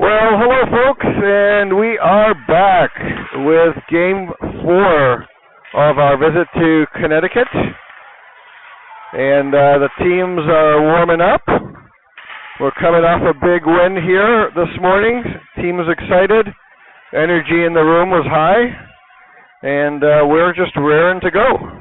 Well, hello, folks, and we are back with Game 4 of our visit to Connecticut. And the teams are warming up. We're coming off a big win here this morning. Team is excited. Energy in the room was high, and we're just raring to go.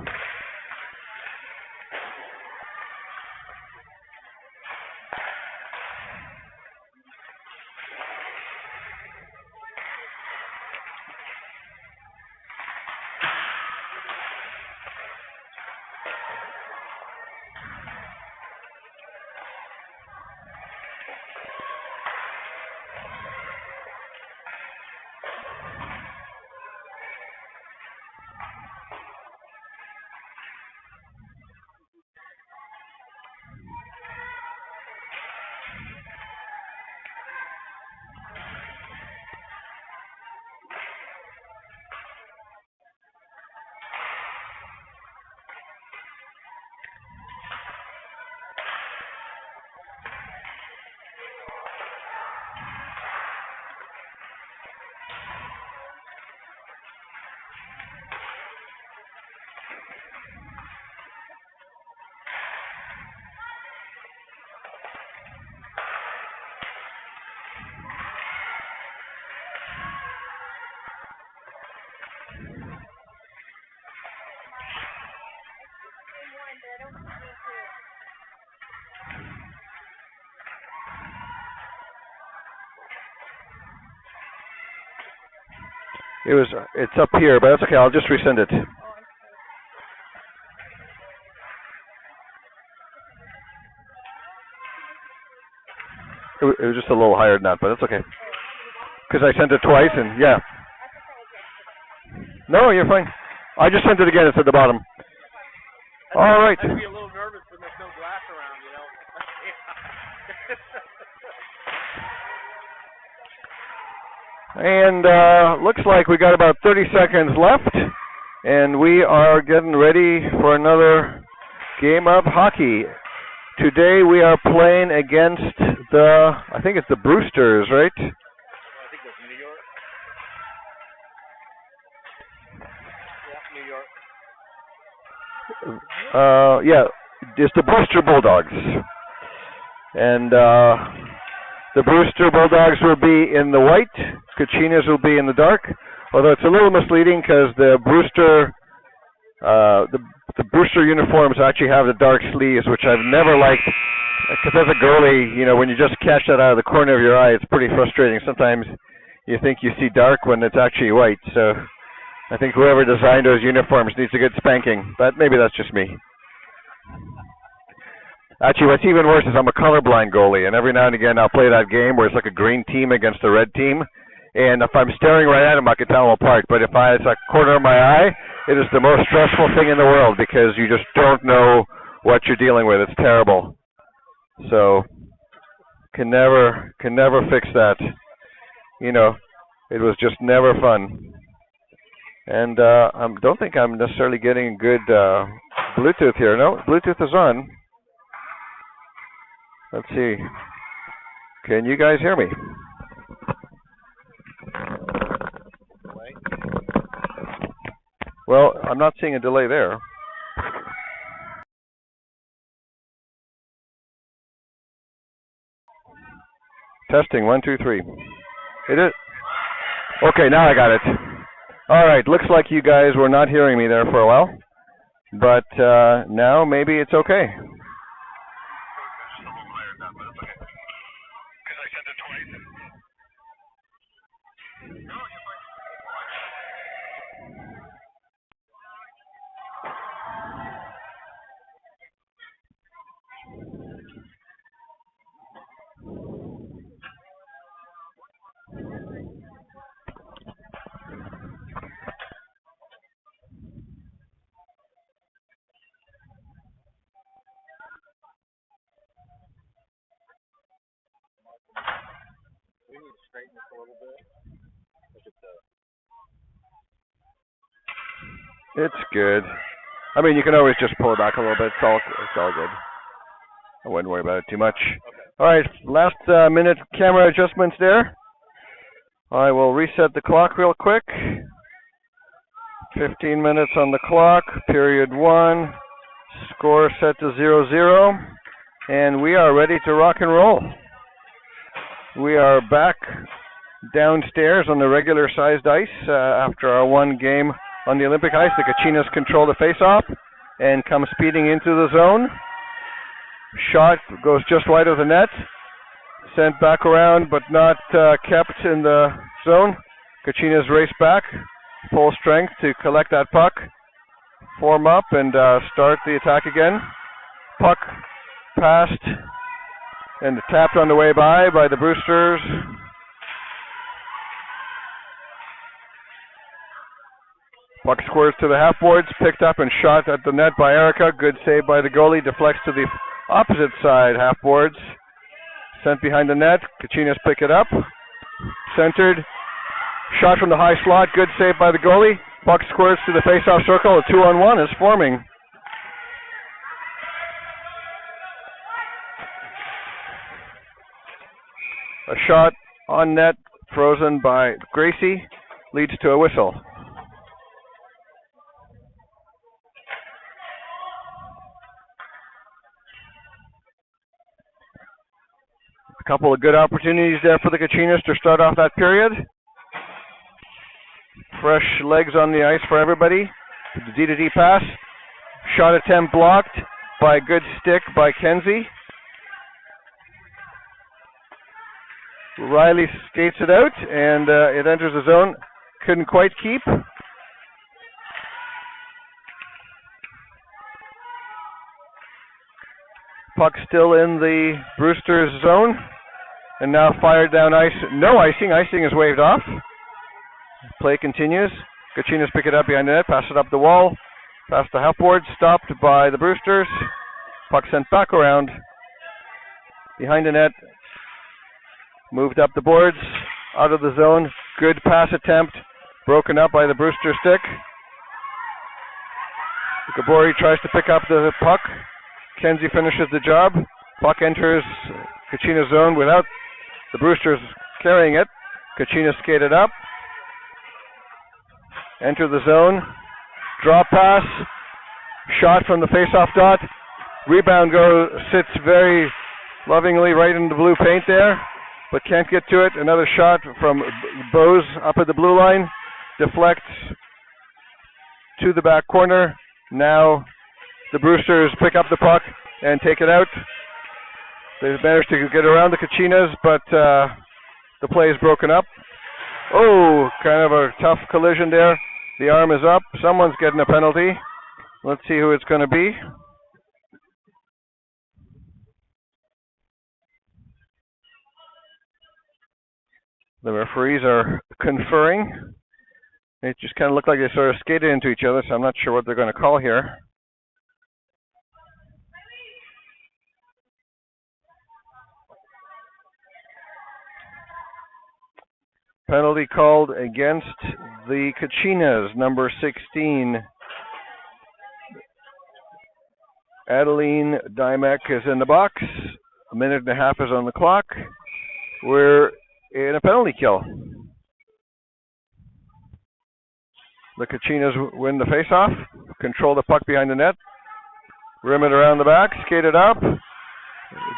It's up here, but that's okay. I'll just resend it. It was just a little higher than that, but that's okay. Because I sent it twice, and yeah. No, you're fine. I just sent it again. It's at the bottom. All right. I'd be a little nervous when there's no glass around, you know. And looks like we got about 30 seconds left, and we are getting ready for another game of hockey. Today we are playing against I think it's the Brewsters, right? I think that's New York. Yeah, New York. Yeah, it's the Brewster Bulldogs. And the Brewster Bulldogs will be in the white, Kachinas will be in the dark, although it's a little misleading because the Brewster uniforms actually have the dark sleeves, which I've never liked. Because as a goalie, you know, when you just catch that out of the corner of your eye, it's pretty frustrating. Sometimes you think you see dark when it's actually white. So I think whoever designed those uniforms needs a good spanking, but maybe that's just me. Actually, what's even worse is I'm a colorblind goalie, and every now and again I'll play that game where it's like a green team against a red team, and if I'm staring right at them, I can tell them apart. But if it's a corner of my eye, it is the most stressful thing in the world because you just don't know what you're dealing with. It's terrible. So, can never fix that. You know, it was just never fun. And I don't think I'm necessarily getting good Bluetooth here. No, Bluetooth is on. Let's see. Can you guys hear me? Well, I'm not seeing a delay there. Testing, 1, 2, 3. It is. Okay, now I got it. All right, looks like you guys were not hearing me there for a while, but now maybe it's okay. We need to straighten this a little bit. It's good. I mean, you can always just pull it back a little bit. It's all good. I wouldn't worry about it too much. Okay. All right, last minute camera adjustments there. I will reset the clock real quick. 15 minutes on the clock, period 1. Score set to 0-0. And we are ready to rock and roll. We are back downstairs on the regular sized ice after our one game on the Olympic ice. The Kachinas control the face-off and come speeding into the zone. Shot goes just wide of the net. Sent back around but not kept in the zone. Kachinas race back, full strength to collect that puck, form up and start the attack again. Puck passed and tapped on the way by the Brewsters. Puck squirts to the half boards, picked up and shot at the net by Erica. Good save by the goalie, deflects to the opposite side half boards. Sent behind the net, Kachinas pick it up. Centered, shot from the high slot, good save by the goalie. Puck squirts to the face-off circle, a 2-on-1 is forming. A shot on net, frozen by Gracie, leads to a whistle. A couple of good opportunities there for the Kachinas to start off that period. Fresh legs on the ice for everybody. The D-to-D pass. Shot attempt blocked by a good stick by Kenzie. Riley skates it out, and it enters the zone. Couldn't quite keep. Puck still in the Brewster's zone, and now fired down ice. No icing. Icing is waved off. Play continues. Kachinas pick it up behind the net, pass it up the wall, past the half board, stopped by the Brewsters. Puck sent back around behind the net. Moved up the boards, out of the zone. Good pass attempt, broken up by the Brewster stick. Gabori tries to pick up the puck. Kenzie finishes the job. Puck enters Kachinas zone without the Brewsters carrying it. Kachinas skated up. Enter the zone. Draw pass. Shot from the face-off dot. Rebound sits very lovingly right in the blue paint there, but can't get to it. Another shot from Bose up at the blue line. Deflects to the back corner. Now the Brewsters pick up the puck and take it out. They've managed to get around the Kachinas, but the play is broken up. Oh, kind of a tough collision there. The arm is up. Someone's getting a penalty. Let's see who it's going to be. The referees are conferring. It just kind of looked like they sort of skated into each other, so I'm not sure what they're going to call here. Penalty called against the Kachinas, number 16. Adeline Dymek is in the box. A minute and a half is on the clock. We're in a penalty kill. The Kachinas win the faceoff, control the puck behind the net, rim it around the back, skate it up.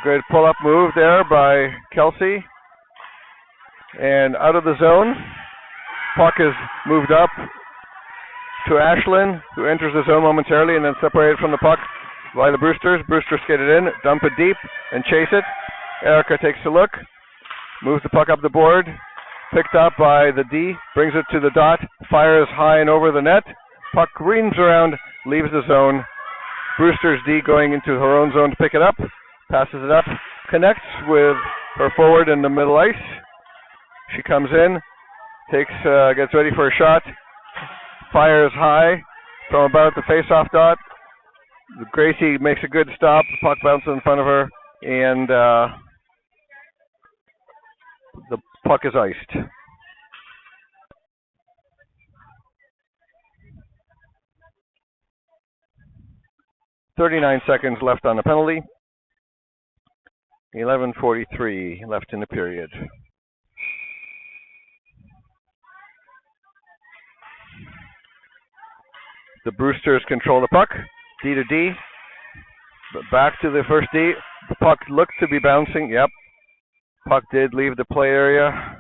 Good pull-up move there by Kelsey. And out of the zone, puck is moved up to Ashlyn, who enters the zone momentarily and then separated from the puck by the Brewsters. Brewster skated in, dump it deep, and chase it. Erica takes a look, moves the puck up the board, picked up by the D, brings it to the dot, fires high and over the net. Puck reams around, leaves the zone. Brewster's D going into her own zone to pick it up, passes it up, connects with her forward in the middle ice. She comes in, gets ready for a shot, fires high from about the face-off dot. Gracie makes a good stop, puck bounces in front of her, and the puck is iced. .39 seconds left on the penalty. 11:43 left in the period. The Brewsters control the puck. D to D. Back to the first D. The puck looked to be bouncing. Yep. Puck did leave the play area.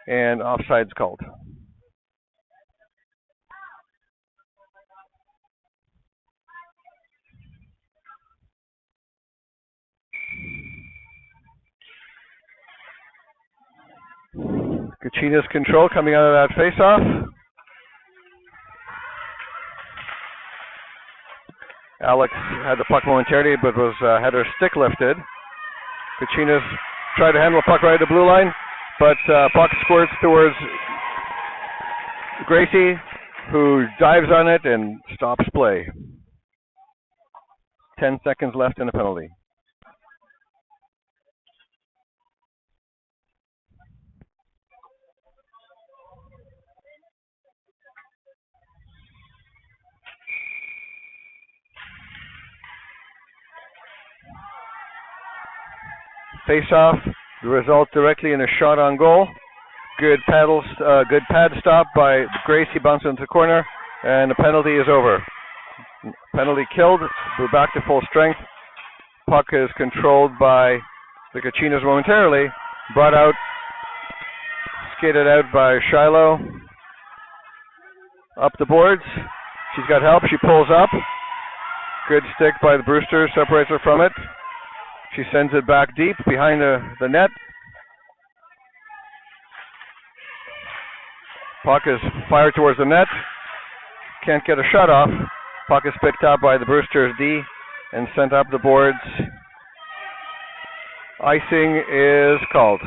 And offside's called. Kachinas control coming out of that face-off. Alex had the puck momentarily, but had her stick lifted. Kachinas tried to handle the puck right at the blue line, but puck squirts towards Gracie, who dives on it and stops play. 10 seconds left in the penalty. Face-off, the result directly in a shot on goal. Good pad stop by Gracie, bouncing into the corner, and the penalty is over. Penalty killed. We're back to full strength. Puck is controlled by the Kachinas momentarily. Brought out, skated out by Shiloh. Up the boards. She's got help. She pulls up. Good stick by the Brewster. Separates her from it. She sends it back deep behind the net. Puck is fired towards the net. Can't get a shot off. Puck is picked up by the Brewster's D and sent up the boards. Icing is called.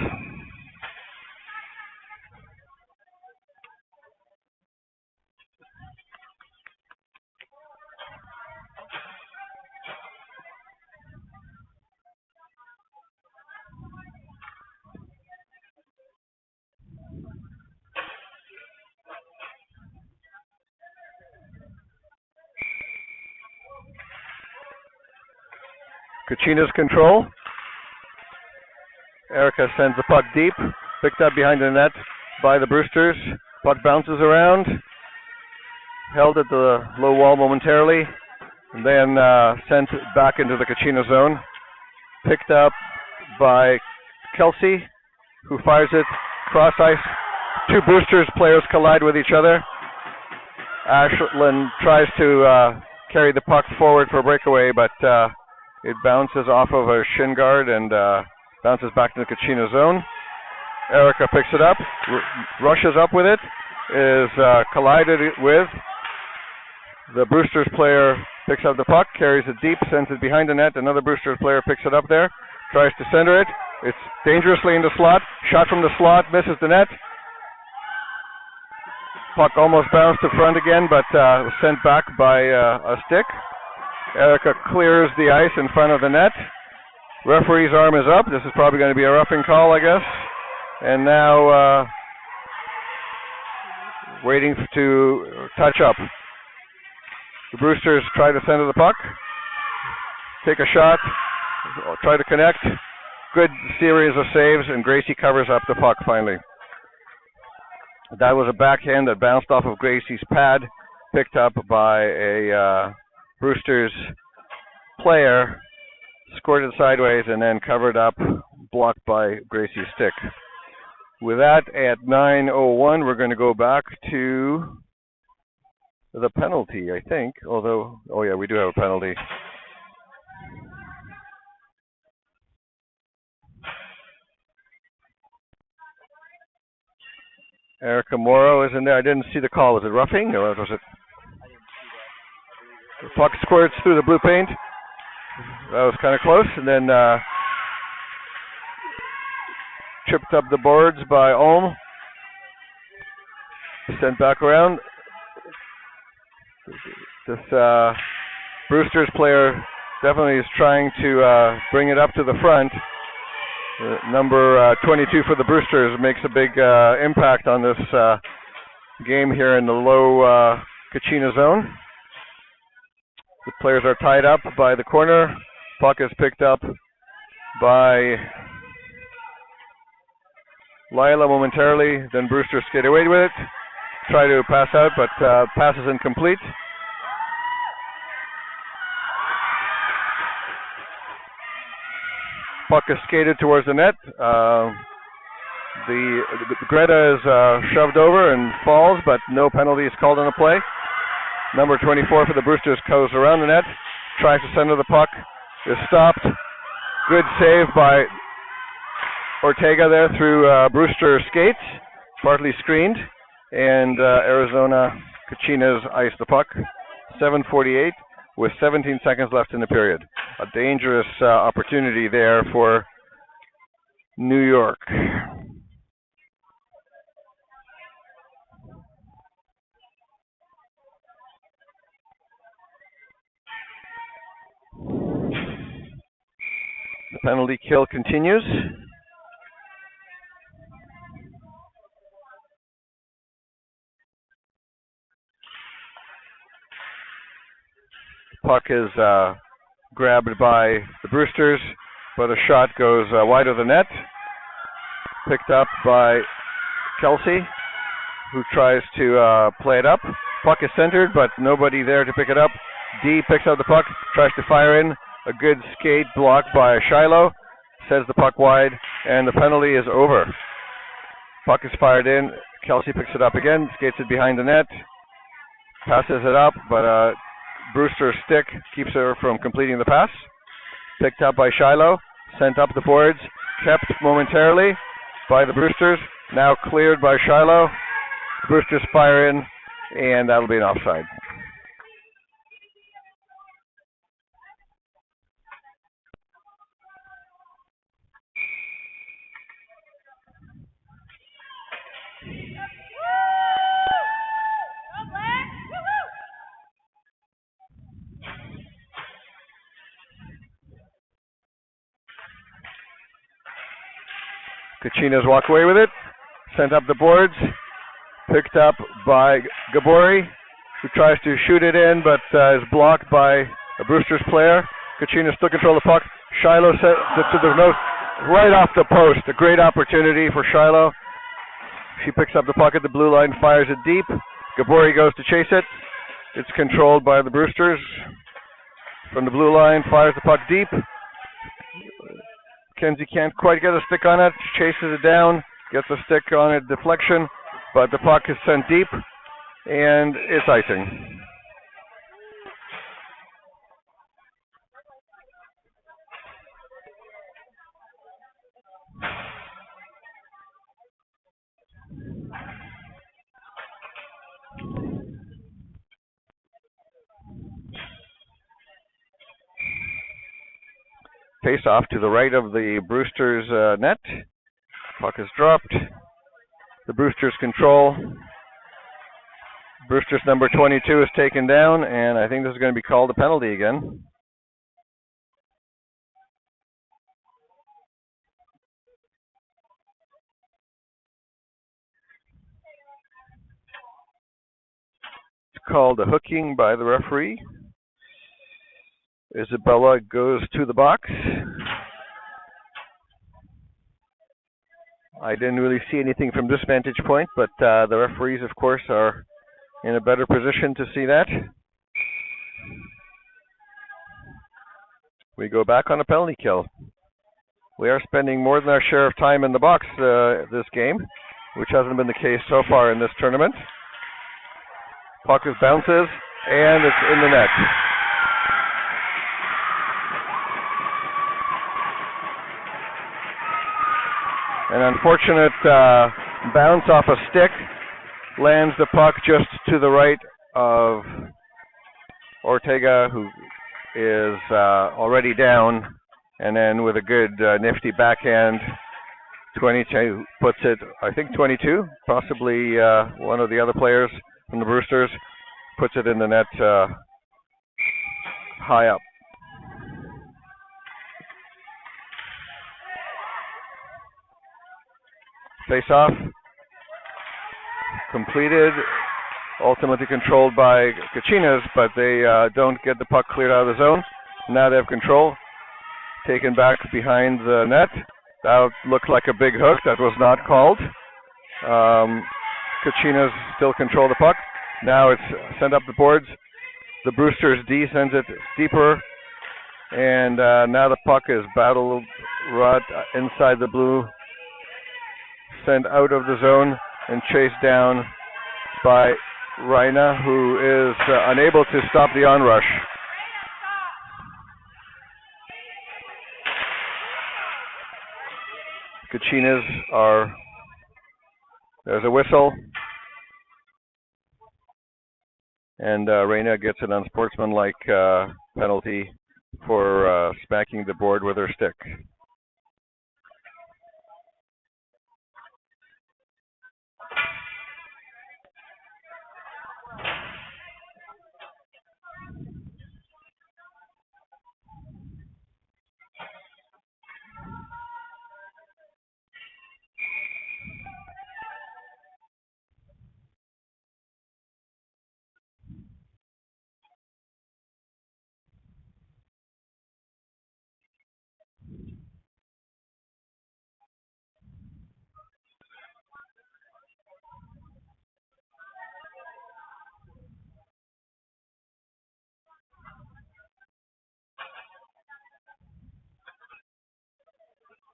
Kachinas control. Erica sends the puck deep, picked up behind the net by the Brewsters. Puck bounces around, held at the low wall momentarily, and then sent back into the Kachina zone. Picked up by Kelsey, who fires it cross ice. Two Brewsters players collide with each other. Ashland tries to carry the puck forward for a breakaway, but it bounces off of a shin guard and bounces back to the Kachina zone. Erica picks it up, rushes up with it, is collided with. The Brewsters player picks up the puck, carries it deep, sends it behind the net. Another Brewsters player picks it up there, tries to center it. It's dangerously in the slot. Shot from the slot, misses the net. Puck almost bounced to front again, but was sent back by a stick. Erica clears the ice in front of the net. Referee's arm is up. This is probably going to be a roughing call, I guess. And now waiting to touch up. The Brewsters try to center the puck. Take a shot. Try to connect. Good series of saves, and Gracie covers up the puck finally. That was a backhand that bounced off of Gracie's pad, picked up by a Brewsters player, squirted sideways, and then covered up, blocked by Gracie's stick. With that, at 9:01, we're going to go back to the penalty, I think. Although, oh yeah, we do have a penalty. Erica Morrow is in there. I didn't see the call. Was it roughing, or was it? The puck squirts through the blue paint. That was kind of close, and then chipped up the boards by Ulm. Sent back around. This Brewsters player definitely is trying to bring it up to the front. Number 22 for the Brewsters makes a big impact on this game here in the low Kachina zone. The players are tied up by the corner. Puck is picked up by Lila momentarily. Then Brewster skate away with it. Try to pass out, but pass is incomplete. Puck is skated towards the net. The Greta is shoved over and falls, but no penalty is called on the play. Number 24 for the Brewsters goes around the net, tries to center the puck, is stopped. Good save by Ortega there through Brewster skates, partly screened, and Arizona Kachinas ice the puck. 7:48 with 17 seconds left in the period. A dangerous opportunity there for New York. The penalty kill continues. Puck is grabbed by the Brewsters, but a shot goes wide of the net. Picked up by Kelsey, who tries to play it up. Puck is centered, but nobody there to pick it up. D picks up the puck, tries to fire in. A good skate blocked by Shiloh, sends the puck wide, and the penalty is over. Puck is fired in. Kelsey picks it up again, skates it behind the net, passes it up, but Brewster's stick keeps her from completing the pass. Picked up by Shiloh, sent up the boards, kept momentarily by the Brewsters, now cleared by Shiloh. Brewsters fire in, and that'll be an offside. Kachinas walk away with it, sent up the boards, picked up by Gabori, who tries to shoot it in, but is blocked by a Brewster's player. Kachinas still control the puck. Shiloh sets it to the nose, right off the post. A great opportunity for Shiloh. She picks up the puck at the blue line, fires it deep. Gabori goes to chase it. It's controlled by the Brewsters. From the blue line, fires the puck deep. Kenzie can't quite get a stick on it, chases it down, gets a stick on a deflection, but the puck is sent deep, and it's icing. Face off to the right of the Brewsters net. Puck is dropped. The Brewsters control. Brewsters number 22 is taken down, and I think this is going to be called a penalty again. It's called a hooking by the referee. Isabella goes to the box. I didn't really see anything from this vantage point, but the referees, of course, are in a better position to see that. We go back on a penalty kill. We are spending more than our share of time in the box this game, which hasn't been the case so far in this tournament. Puck bounces, and it's in the net. An unfortunate bounce off a stick lands the puck just to the right of Ortega, who is already down, and then with a good nifty backhand, 22 puts it, I think 22, possibly one of the other players from the Brewsters, puts it in the net high up. Face-off completed, ultimately controlled by Kachinas, but they don't get the puck cleared out of the zone. Now they have control. Taken back behind the net. That looked like a big hook. That was not called. Kachinas still control the puck. Now it's sent up the boards. The Brewsters D sends it deeper, and now the puck is battled Rod inside the blue, sent out of the zone and chased down by Raina, who is unable to stop the onrush. Kachinas are, there's a whistle, and Raina gets an unsportsmanlike penalty for smacking the board with her stick.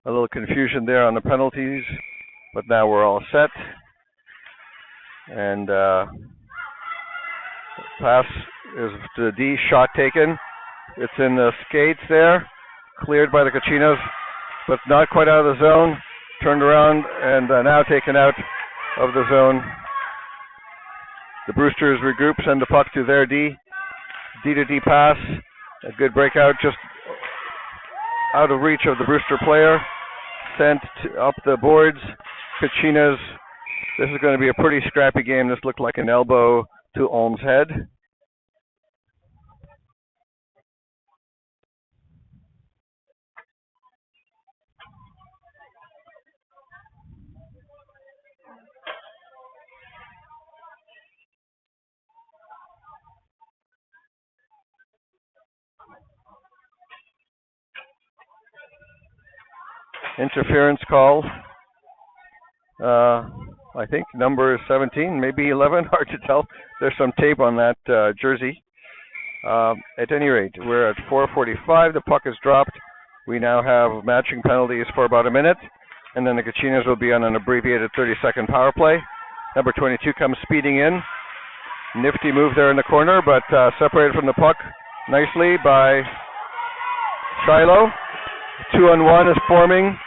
A little confusion there on the penalties, but now we're all set. And pass is to D, shot taken. It's in the skates there, cleared by the Kachinas, but not quite out of the zone. Turned around and now taken out of the zone. The Brewsters regroup, send the puck to their D. D to D pass, a good breakout, just out of reach of the Brewster player. Sent up the boards. Kachinas, this is going to be a pretty scrappy game. This looked like an elbow to Ulm's head. Interference call. I think number 17, maybe 11, hard to tell. There's some tape on that jersey. At any rate, we're at 4:45. The puck is dropped. We now have matching penalties for about a minute, and then the Kachinas will be on an abbreviated 30-second power play. Number 22 comes speeding in. Nifty move there in the corner, but separated from the puck nicely by Shiloh. 2-on-1 is forming.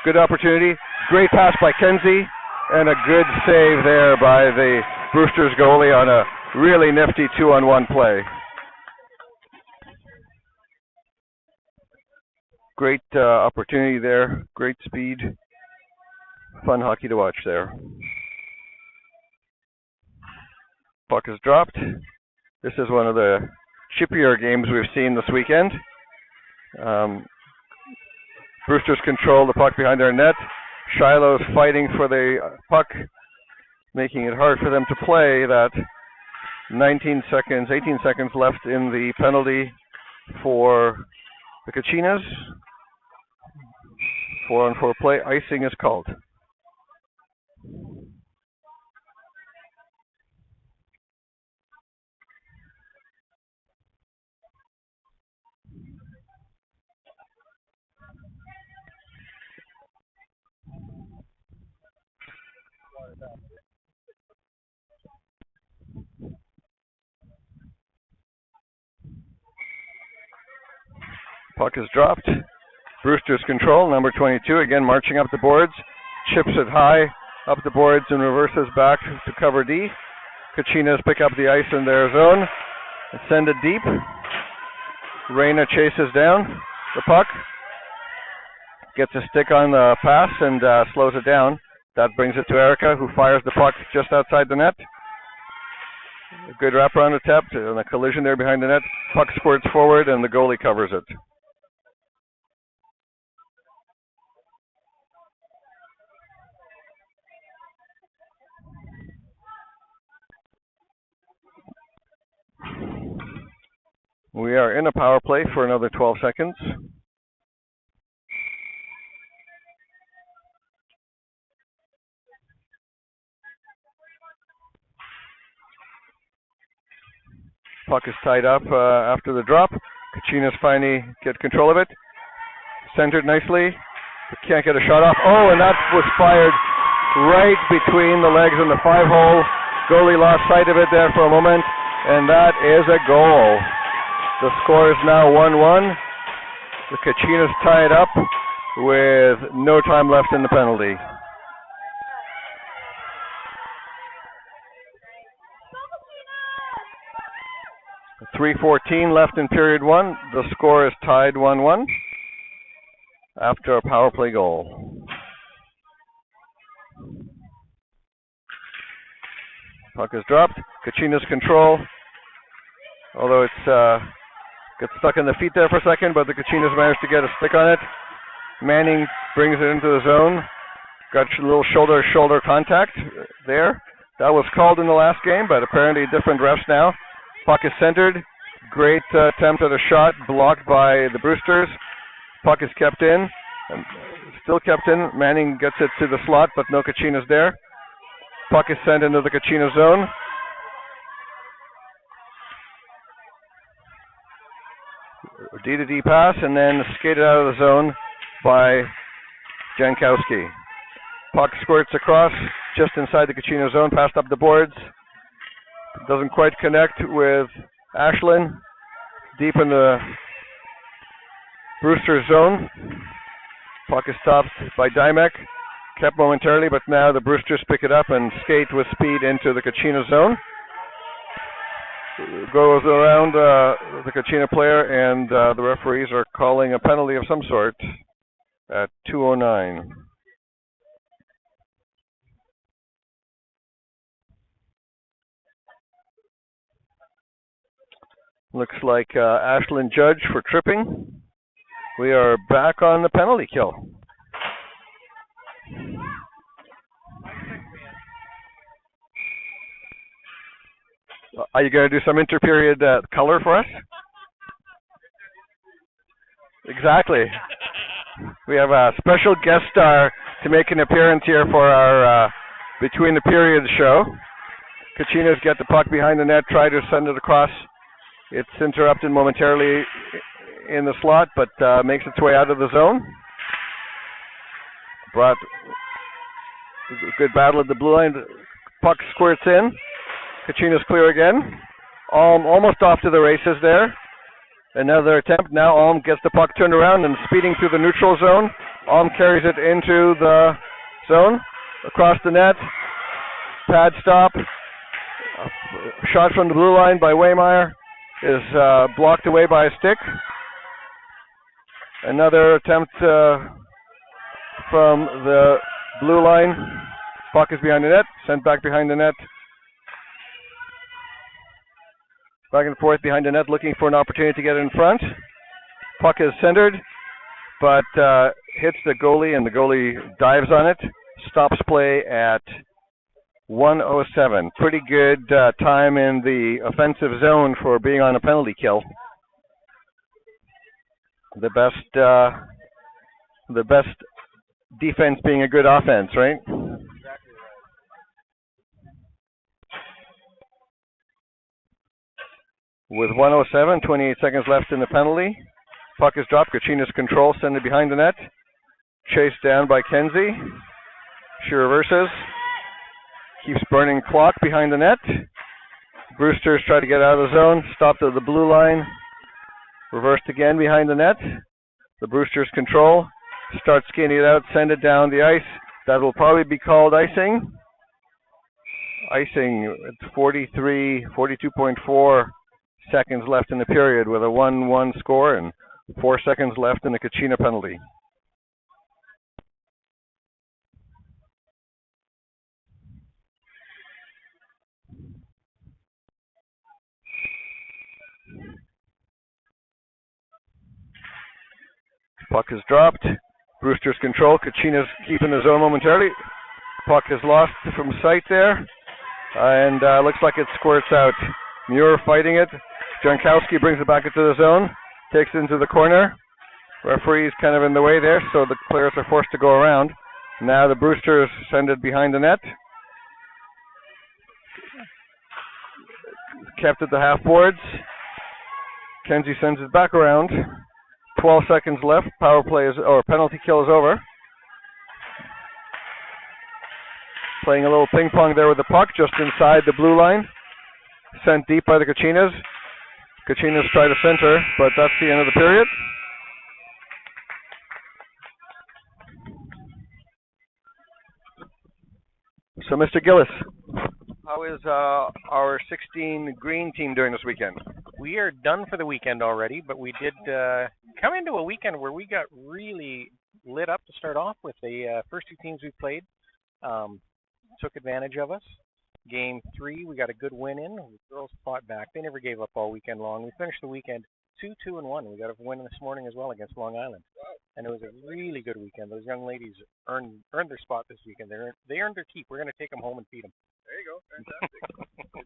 Good opportunity. Great pass by Kenzie, and a good save there by the Brewsters goalie on a really nifty 2-on-1 play. Great opportunity there. Great speed. Fun hockey to watch there. Puck is dropped. This is one of the chippier games we've seen this weekend. Brewsters control the puck behind their net. Shiloh's fighting for the puck, making it hard for them to play. That 18 seconds left in the penalty for the Kachinas. 4-on-4 play. Icing is called. Puck is dropped. Brewster's control, number 22, again marching up the boards. Chips it high, up the boards, and reverses back to cover D. Kachinas pick up the ice in their zone and send it deep. Raina chases down the puck. Gets a stick on the pass and slows it down. That brings it to Erica, who fires the puck just outside the net. A good wraparound attempt and a collision there behind the net. Puck squirts forward and the goalie covers it. We are in a power play for another 12 seconds. Puck is tied up after the drop. Kachinas finally get control of it. centered nicely. Can't get a shot off. Oh, and that was fired right between the legs in the 5-hole. Goalie lost sight of it there for a moment, and that is a goal. The score is now 1-1. The Kachinas tie it up with no time left in the penalty. .3:14 left in period one. The score is tied 1-1 after a power play goal. Puck is dropped. Kachinas control. Although it's gets stuck in the feet there for a second, but the Kachinas managed to get a stick on it. Manning brings it into the zone. Got a little shoulder contact there. That was called in the last game, but apparently different refs now. Puck is centered. Great attempt at a shot, blocked by the Brewsters. Puck is kept in, and still kept in. Manning gets it to the slot, but no Kachinas there. Puck is sent into the Kachina zone. D-to-D pass, and then skated out of the zone by Jankowski. Puck squirts across just inside the Kachina zone, passed up the boards. Doesn't quite connect with Ashlyn. Deep in the Brewster zone. Puck is stopped by Dymek. Kept momentarily, but now the Brewsters pick it up and skate with speed into the Kachina zone. Goes around the Kachina player, and the referees are calling a penalty of some sort at 2:09. Looks like Ashlyn Judge for tripping. We are back on the penalty kill. Are you going to do some interperiod color for us? Exactly. We have a special guest star to make an appearance here for our Between the Periods show. Kachinas get the puck behind the net, try to send it across. It's interrupted momentarily in the slot, but makes its way out of the zone. Brought a good battle at the blue line. Puck squirts in. Kachinas clear again. Almost off to the races there. Another attempt. Now Alm gets the puck turned around and speeding through the neutral zone. Alm carries it into the zone. Across the net. Pad stop. Shot from the blue line by Waymeyer is blocked away by a stick. Another attempt from the blue line. Puck is behind the net. Sent back behind the net. Back and forth behind the net, looking for an opportunity to get in front. Puck is centered, but hits the goalie, and the goalie dives on it. Stops play at 1:07. Pretty good time in the offensive zone for being on a penalty kill. The best defense being a good offense, right? With 1:07, 28 seconds left in the penalty. Puck is dropped. Kachinas control, send it behind the net. Chased down by Kenzie. She reverses. Keeps burning clock behind the net. Brewsters try to get out of the zone. Stopped at the blue line. Reversed again behind the net. The Brewsters control. Start skating it out, send it down the ice. That will probably be called icing. Icing at 42.4 seconds left in the period with a 1-1 score and 4 seconds left in the Kachina penalty. Puck is dropped. Brewster's control. Kachina's keeping the zone momentarily. Puck is lost from sight there. And looks like it squirts out. Muir fighting it. Jankowski brings it back into the zone. Takes it into the corner. Referee's kind of in the way there, so the players are forced to go around. Now the Brewsters send it behind the net. Kept at the half boards. Kenzie sends it back around. 12 seconds left. Power play is, or penalty kill is over. Playing a little ping pong there with the puck just inside the blue line. Sent deep by the Kachinas. Kachinas try to center, but that's the end of the period. So, Mr. Gillis, how is our 16 green team doing this weekend? We are done for the weekend already, but we did come into a weekend where we got really lit up to start off with. The first two teams we played took advantage of us. Game 3, we got a good win in. The girls fought back. They never gave up all weekend long. We finished the weekend 2-2-1. We got a win this morning as well against Long Island. And it was a really good weekend. Those young ladies earned their spot this weekend. They earned their keep. We're going to take them home and feed them. There you go. Fantastic.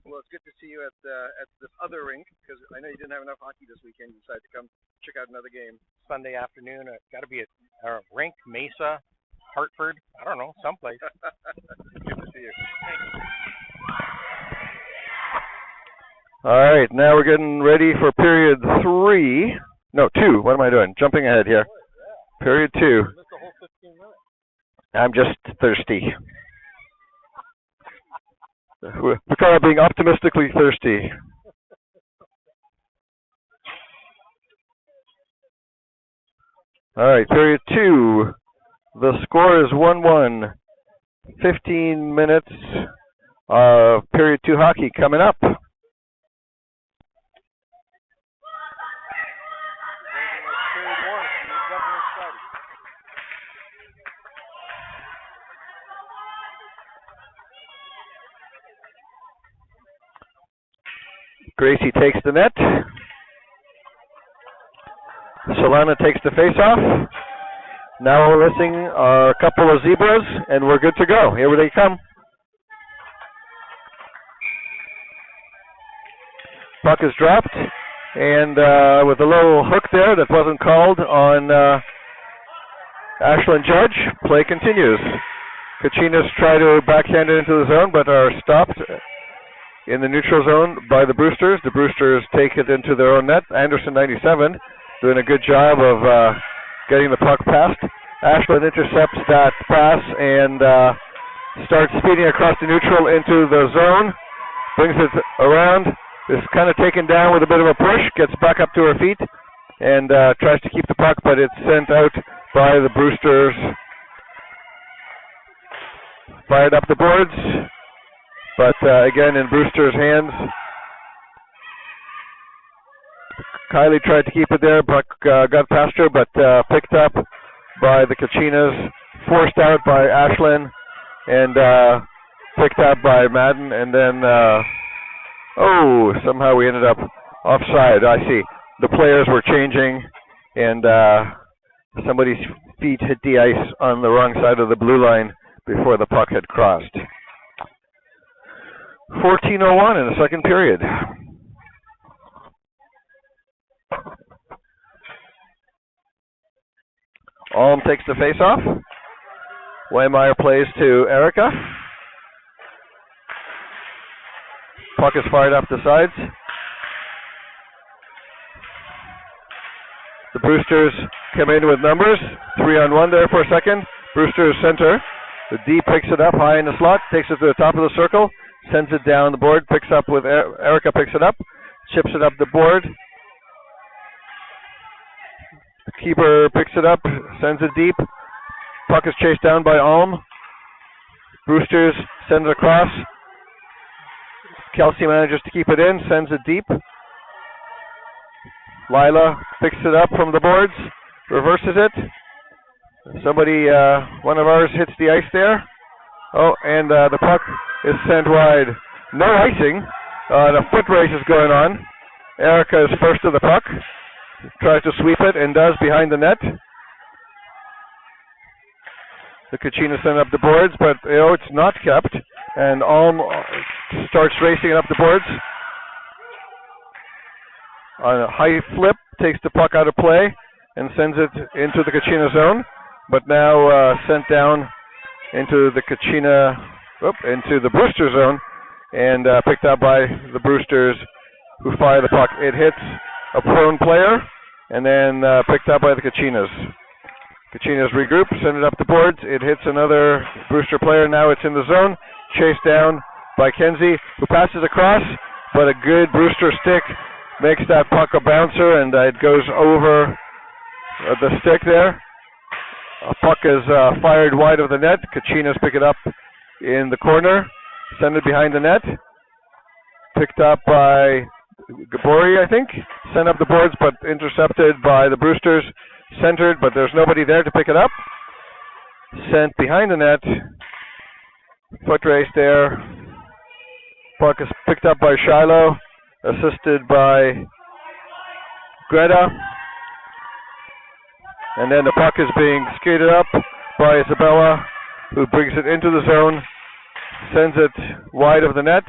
Well, it's good to see you at this other rink, because I know you didn't have enough hockey this weekend. You decided to come check out another game. Sunday afternoon. Got to be at rink, Mesa, Hartford. I don't know, someplace. Good to see you. All right, now we're getting ready for period 3. No, 2. What am I doing? Jumping ahead here. Period 2. You missed the whole 15 minutes. I'm just thirsty. We call it being optimistically thirsty. All right, period 2. The score is 1-1. 15 minutes of period 2 hockey coming up. Gracie takes the net. Solana takes the face-off. Now we're listing a couple of zebras, and we're good to go. Here they come. Puck is dropped, and with a little hook there that wasn't called on Ashlyn Judge, play continues. Kachinas try to backhand it into the zone, but are stopped in the neutral zone by the Brewsters. The Brewsters take it into their own net. Anderson, 97, doing a good job of getting the puck past. Ashlyn intercepts that pass and starts speeding across the neutral into the zone. Brings it around. Is kind of taken down with a bit of a push. Gets back up to her feet and tries to keep the puck, but it's sent out by the Brewsters. Fired up the boards. But again, in Brewster's hands. Kylie tried to keep it there, but got past her, but picked up by the Kachinas, forced out by Ashlyn, and picked up by Madden, and then, somehow we ended up offside. I see. The players were changing, and somebody's feet hit the ice on the wrong side of the blue line before the puck had crossed. 14:01 in the second period. Alm takes the face-off. Waymeyer plays to Erica. Puck is fired up the sides. The Brewsters come in with numbers. 3-on-1 there for a second. Brewsters center. The D picks it up high in the slot, takes it to the top of the circle. Sends it down the board, picks up with Erica picks it up, chips it up the board. The keeper picks it up, sends it deep. Puck is chased down by Alm. Brewsters send it across. Kelsey manages to keep it in, sends it deep. Lila picks it up from the boards, reverses it. Somebody, one of ours hits the ice there. Oh, and the puck is sent wide. No icing. The foot race is going on. Erica is first to the puck. Tries to sweep it and does behind the net. The Kachinas send up the boards, but it's not kept. And Alm starts racing it up the boards. On a high flip, takes the puck out of play and sends it into the Kachina zone. But now sent down into the into the Brewster zone, and picked up by the Brewsters, who fire the puck. It hits a prone player, and then picked up by the Kachinas. Kachinas regroup, send it up the boards. It hits another Brewster player. Now it's in the zone. Chased down by Kenzie, who passes across, but a good Brewster stick makes that puck a bouncer, and it goes over the stick there. A puck is fired wide of the net. Kachinas pick it up in the corner, send it behind the net. Picked up by Gabori, I think. Sent up the boards, but intercepted by the Brewsters. Centered, but there's nobody there to pick it up. Sent behind the net. Foot race there. Puck is picked up by Shiloh, assisted by Greta. And then the puck is being skated up by Isabella, who brings it into the zone, sends it wide of the net.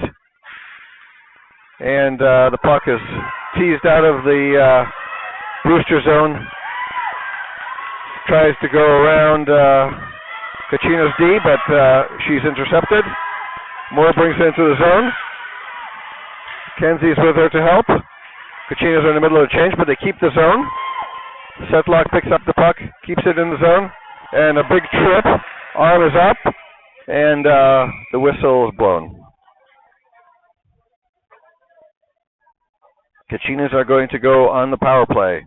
And the puck is teased out of the Brewster zone. Tries to go around Kachinas D, but she's intercepted. Moore brings it into the zone. Kenzie's with her to help. Kachinas are in the middle of the change, but they keep the zone. Setlock picks up the puck, keeps it in the zone, and a big trip. Arm is up, and the whistle is blown. Kachinas are going to go on the power play.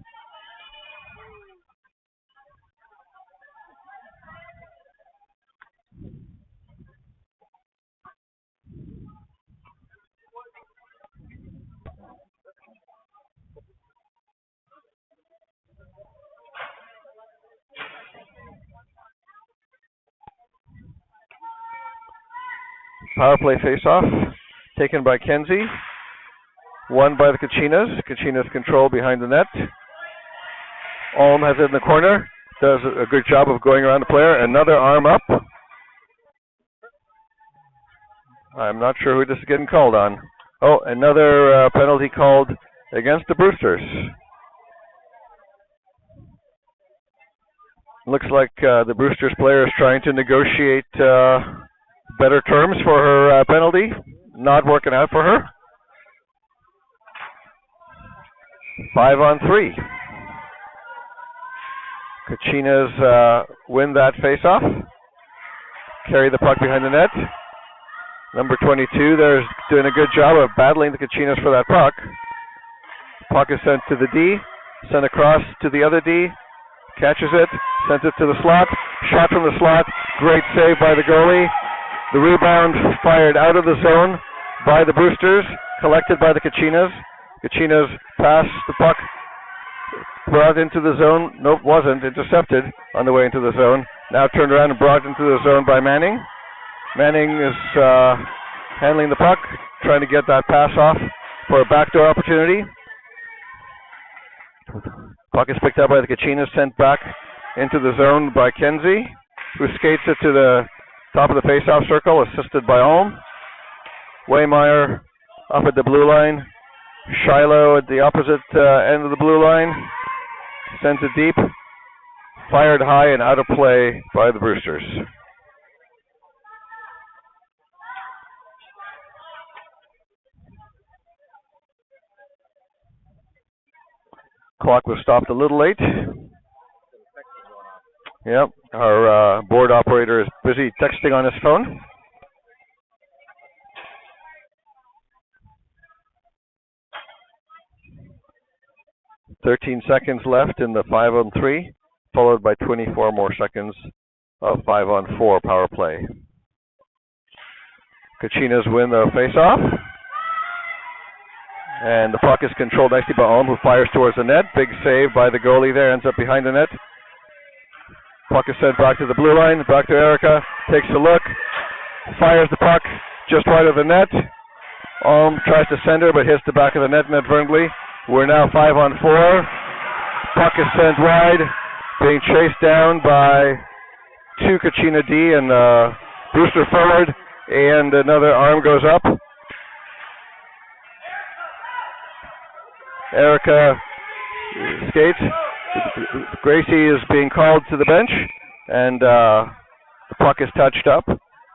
Power play face-off, taken by Kenzie. Won by the Kachinas. Kachinas control behind the net. Olm has it in the corner. Does a good job of going around the player. Another arm up. I'm not sure who this is getting called on. Oh, another penalty called against the Brewsters. Looks like the Brewsters player is trying to negotiate better terms for her penalty. Not working out for her. 5-on-3. Kachinas win that face-off. Carry the puck behind the net. Number 22 there's doing a good job of battling the Kachinas for that puck. Puck is sent to the D. Sent across to the other D. Catches it. Sends it to the slot. Shot from the slot. Great save by the goalie. The rebound fired out of the zone by the Brewsters. Collected by the Kachinas. Kachinas passed the puck, brought into the zone. Nope, wasn't. Intercepted on the way into the zone. Now turned around and brought into the zone by Manning. Manning is handling the puck, trying to get that pass off for a backdoor opportunity. Puck is picked up by the Kachinas, sent back into the zone by Kenzie, who skates it to the top of the face-off circle, assisted by Olm. Waymeyer up at the blue line. Shiloh at the opposite end of the blue line. Sends it deep. Fired high and out of play by the Brewsters. Clock was stopped a little late. Yep, our board operator is busy texting on his phone. "13 seconds left in the 5-on-3, followed by 24 more seconds of 5-on-4 power play. Kachinas win the face-off. And the puck is controlled nicely by Olm, who fires towards the net. Big save by the goalie there, ends up behind the net. Puck is sent back to the blue line, back to Erica. Takes a look, fires the puck just wide of the net. Olm tries to send her, but hits the back of the net inadvertently. We're now 5-on-4. Puck is sent wide, being chased down by two Kachina D and Brewster forward, and another arm goes up. Erica skates. Gracie is being called to the bench, and the puck is touched up.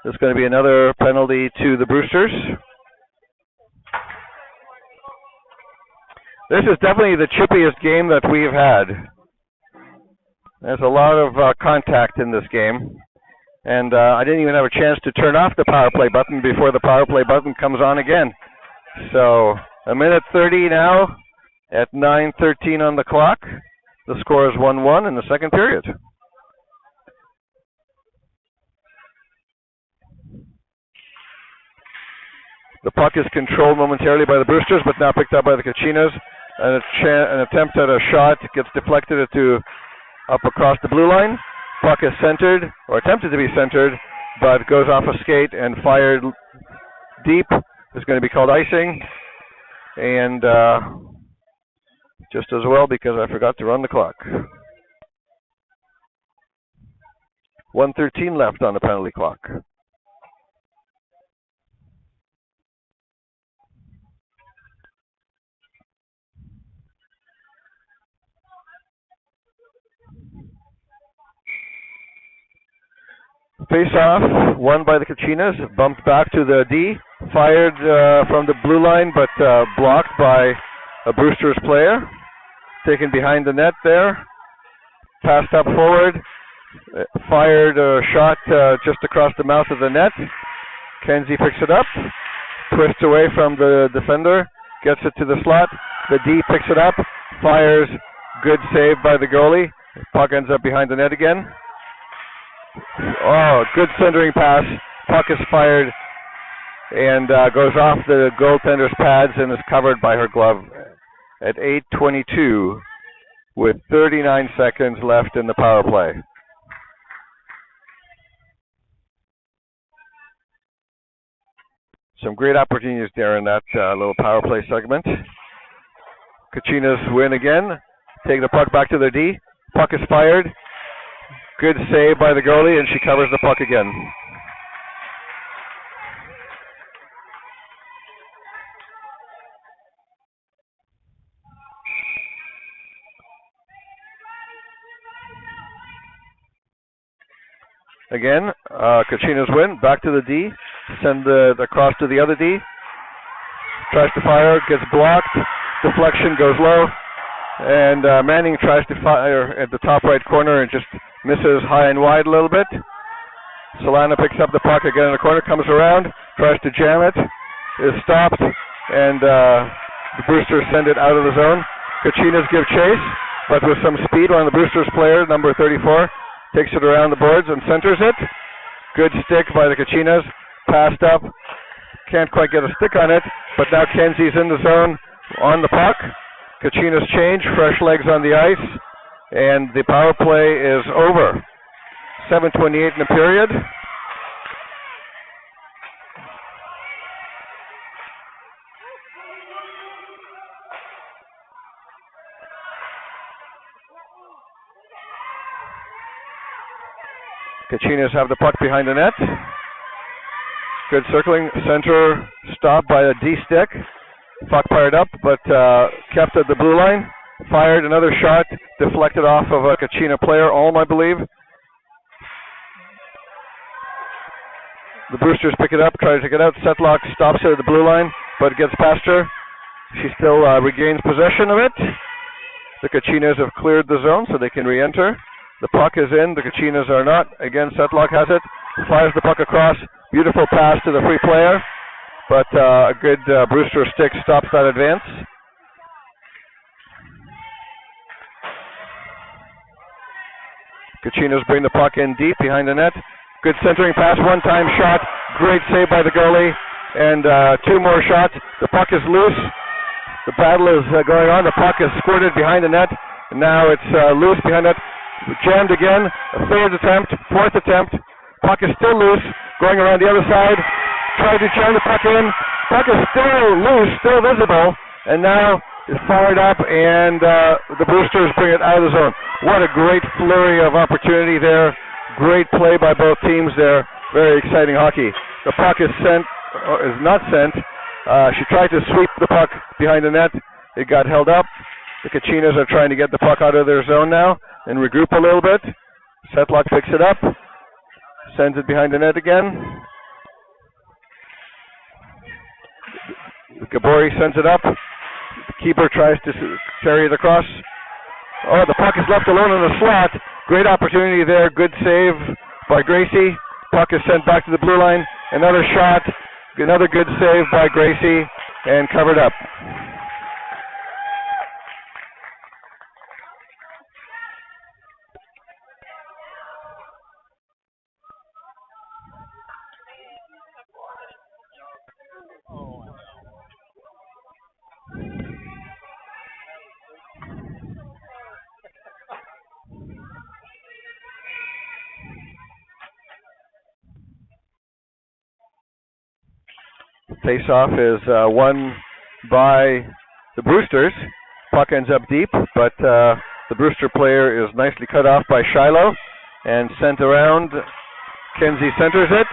There's going to be another penalty to the Brewsters. This is definitely the chippiest game that we've had. There's a lot of contact in this game. And I didn't even have a chance to turn off the power play button before the power play button comes on again. So, a minute 30 now at 9:13 on the clock. The score is 1-1 in the second period. The puck is controlled momentarily by the Brewsters, but now picked up by the Kachinas. An attempt at a shot gets deflected up across the blue line. Puck is centered, or attempted to be centered, but goes off a skate and fired deep. It's going to be called icing. And just as well because I forgot to run the clock. 1:13 left on the penalty clock. Face-off, won by the Kachinas, bumped back to the D, fired from the blue line, but blocked by a Brewster's player. Taken behind the net there, passed up forward, fired a shot just across the mouth of the net. Kenzie picks it up, twists away from the defender, gets it to the slot. The D picks it up, fires, good save by the goalie. Puck ends up behind the net again. Oh, good centering pass. Puck is fired and goes off the goaltender's pads and is covered by her glove at 8:22 with 39 seconds left in the power play. Some great opportunities there in that little power play segment. Kachinas win again. Take the puck back to their D. Puck is fired. Good save by the goalie, and she covers the puck again. Again, Kachinas win. Back to the D. Send across to the other D. Tries to fire, gets blocked. Deflection goes low. And Manning tries to fire at the top right corner and just misses high and wide a little bit. Solana picks up the puck again in the corner, comes around, tries to jam it, is stopped, and the Brewsters send it out of the zone. Kachinas give chase, but with some speed, one of the Brewsters player, number 34, takes it around the boards and centers it. Good stick by the Kachinas, passed up, can't quite get a stick on it, but now Kenzie's in the zone on the puck. Kachinas change, fresh legs on the ice, and the power play is over. 7:28 in the period. Kachinas have the puck behind the net. Good circling, center stop by a D stick. Puck fired up, but kept at the blue line. Fired another shot, deflected off of a Kachina player, Ulm, I believe. The Brewsters pick it up, try to take it out. Setlock stops it at the blue line, but gets past her. She still regains possession of it. The Kachinas have cleared the zone, so they can re-enter. The puck is in, the Kachinas are not. Again, Setlock has it, fires the puck across. Beautiful pass to the free player. But a good Brewster stick stops that advance. Kachinas bring the puck in deep behind the net. Good centering pass, one-time shot. Great save by the goalie. And two more shots. The puck is loose. The battle is going on. The puck is squirted behind the net. And now it's loose behind it. Jammed again. A third attempt. Fourth attempt. Puck is still loose. Going around the other side. Tried to jam the puck in. Puck is still loose, still visible, and now is fired up, and the Brewsters bring it out of the zone. What a great flurry of opportunity there. Great play by both teams there. Very exciting hockey. The puck is sent, or is not sent. She tried to sweep the puck behind the net. It got held up. The Kachinas are trying to get the puck out of their zone now and regroup a little bit. Setlock picks it up, sends it behind the net again. Gabori sends it up. Keeper tries to carry it across. Oh, the puck is left alone in the slot. Great opportunity there. Good save by Gracie. Puck is sent back to the blue line. Another shot. Another good save by Gracie and covered up. Face-off is won by the Brewsters. Puck ends up deep, but the Brewster player is nicely cut off by Shiloh and sent around. Kenzie centers it.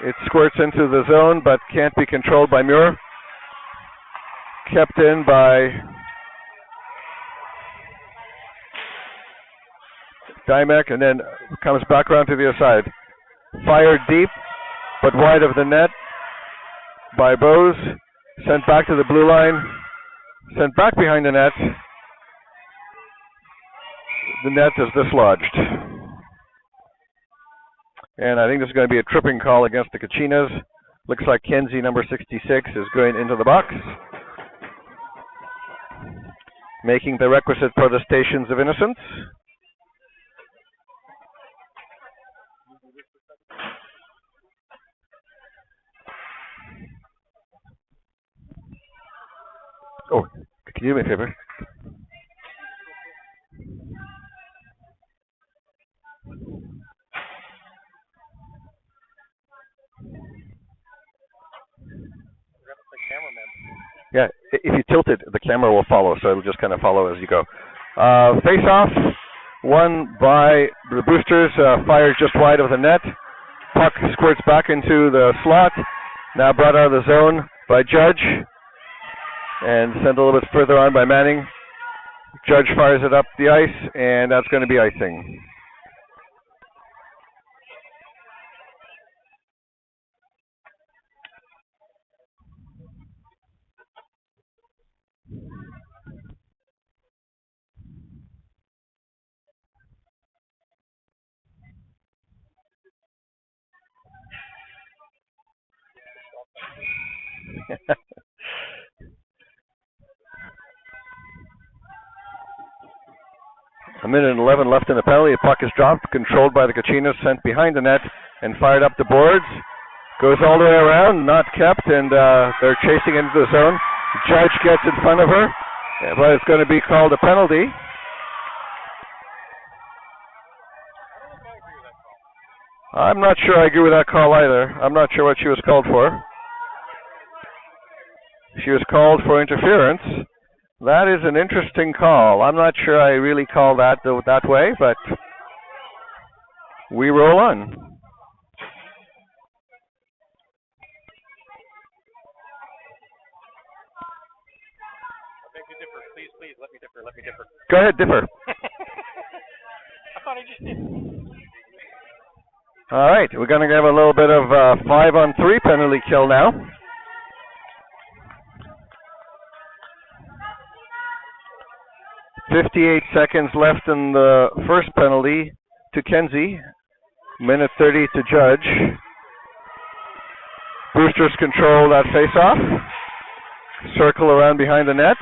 It squirts into the zone, but can't be controlled by Muir. Kept in by Dymek, and then comes back around to the other side. Fired deep, but wide of the net by Bose. Sent back to the blue line. Sent back behind the net. The net is dislodged. And I think this is going to be a tripping call against the Kachinas. Looks like Kenzie, number 66, is going into the box, making the requisite protestations of innocence. Oh, can you do me a favor? Yeah, if you tilt it, the camera will follow, so it'll just kind of follow as you go. Face-off, won by the Boosters, fired just wide of the net. Puck squirts back into the slot, now brought out of the zone by Judge, and sent a little bit further on by Manning. Judge fires it up the ice, and that's going to be icing. A minute and 11 left in the penalty. The puck is dropped, controlled by the Kachinas, sent behind the net, and fired up the boards. Goes all the way around, not kept, and they're chasing into the zone. Judge gets in front of her, but it's going to be called a penalty. I'm not sure I agree with that call either. I'm not sure what she was called for. She was called for interference. That is an interesting call. I'm not sure I really call that that way, but we roll on. I beg to differ. Please, let me differ. Go ahead, differ. I thought I just did. All right, we're going to have a little bit of 5-on-3 penalty kill now. .58 seconds left in the first penalty to Kenzie. Minute 30 to Judge. Brewsters control that face-off. Circle around behind the net.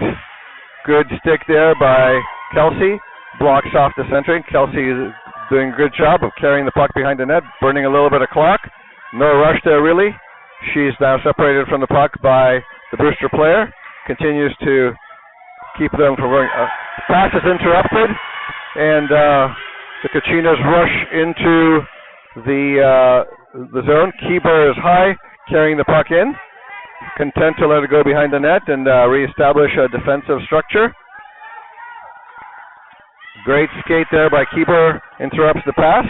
Good stick there by Kelsey. Blocks off the centering. Kelsey is doing a good job of carrying the puck behind the net, burning a little bit of clock. No rush there, really. She's now separated from the puck by the Brewster player. Continues to keep them from going. Pass is interrupted, and the Kachinas rush into the zone. Keeper is high, carrying the puck in, content to let it go behind the net and reestablish a defensive structure. Great skate there by Keeper, interrupts the pass,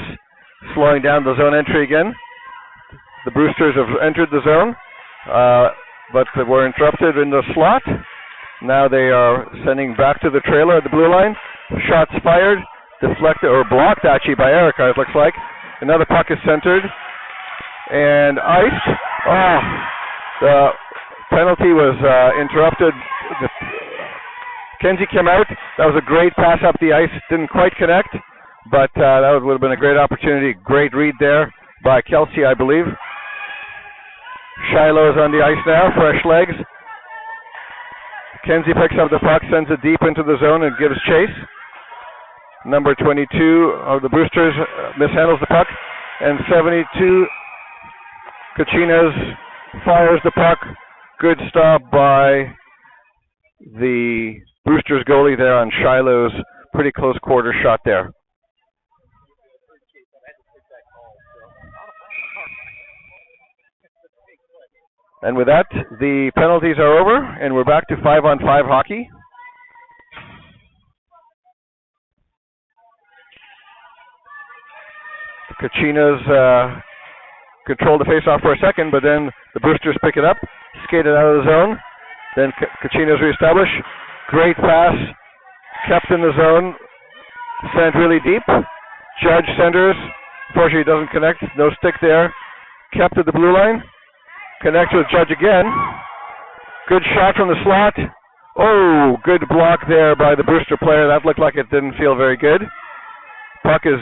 slowing down the zone entry again. The Brewsters have entered the zone, but were interrupted in the slot. Now they are sending back to the trailer at the blue line. Shots fired, deflected or blocked actually by Erica, it looks like. Another puck is centered and iced. Oh, the penalty was interrupted. Kenzie came out. That was a great pass up the ice. Didn't quite connect, but that would have been a great opportunity. Great read there by Kelsey, I believe. Shiloh's on the ice now, fresh legs. Kenzie picks up the puck, sends it deep into the zone, and gives chase. Number 22 of the Brewsters mishandles the puck, and 72 Kachinas fires the puck. Good stop by the Brewsters goalie there on Shiloh's pretty close quarter shot there. And with that, the penalties are over, and we're back to 5-on-5 hockey. The Kachinas controlled the face-off for a second, but then the Brewsters pick it up, skated out of the zone. Then Kachinas reestablish. Great pass, kept in the zone, sent really deep. Judge centers. Unfortunately, doesn't connect. No stick there. Kept at the blue line. Connects with Judge again. Good shot from the slot. Oh, good block there by the Brewster player. That looked like it didn't feel very good. Puck is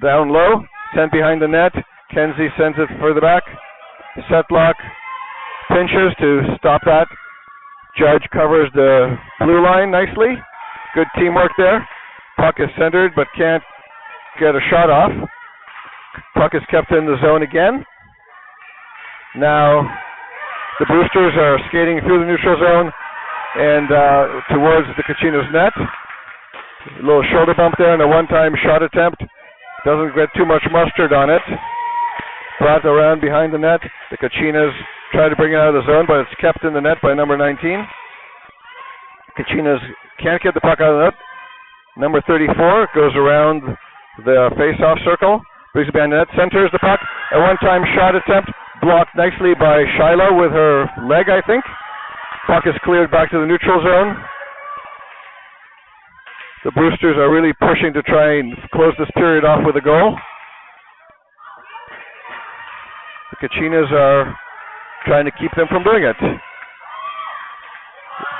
down low, sent behind the net. Kenzie sends it further back. Setlock pinches to stop that. Judge covers the blue line nicely. Good teamwork there. Puck is centered but can't get a shot off. Puck is kept in the zone again. Now the Brewsters are skating through the neutral zone and towards the Kachinas net. A little shoulder bump there and a one-time shot attempt. Doesn't get too much mustard on it. Brought around behind the net. The Kachinas try to bring it out of the zone, but it's kept in the net by number 19. Kachinas can't get the puck out of the net. Number 34 goes around the face-off circle. Brings it behind the net, centers the puck. A one-time shot attempt blocked nicely by Shiloh with her leg, I think. Puck is cleared back to the neutral zone. The Brewsters are really pushing to try and close this period off with a goal. The Kachinas are trying to keep them from doing it.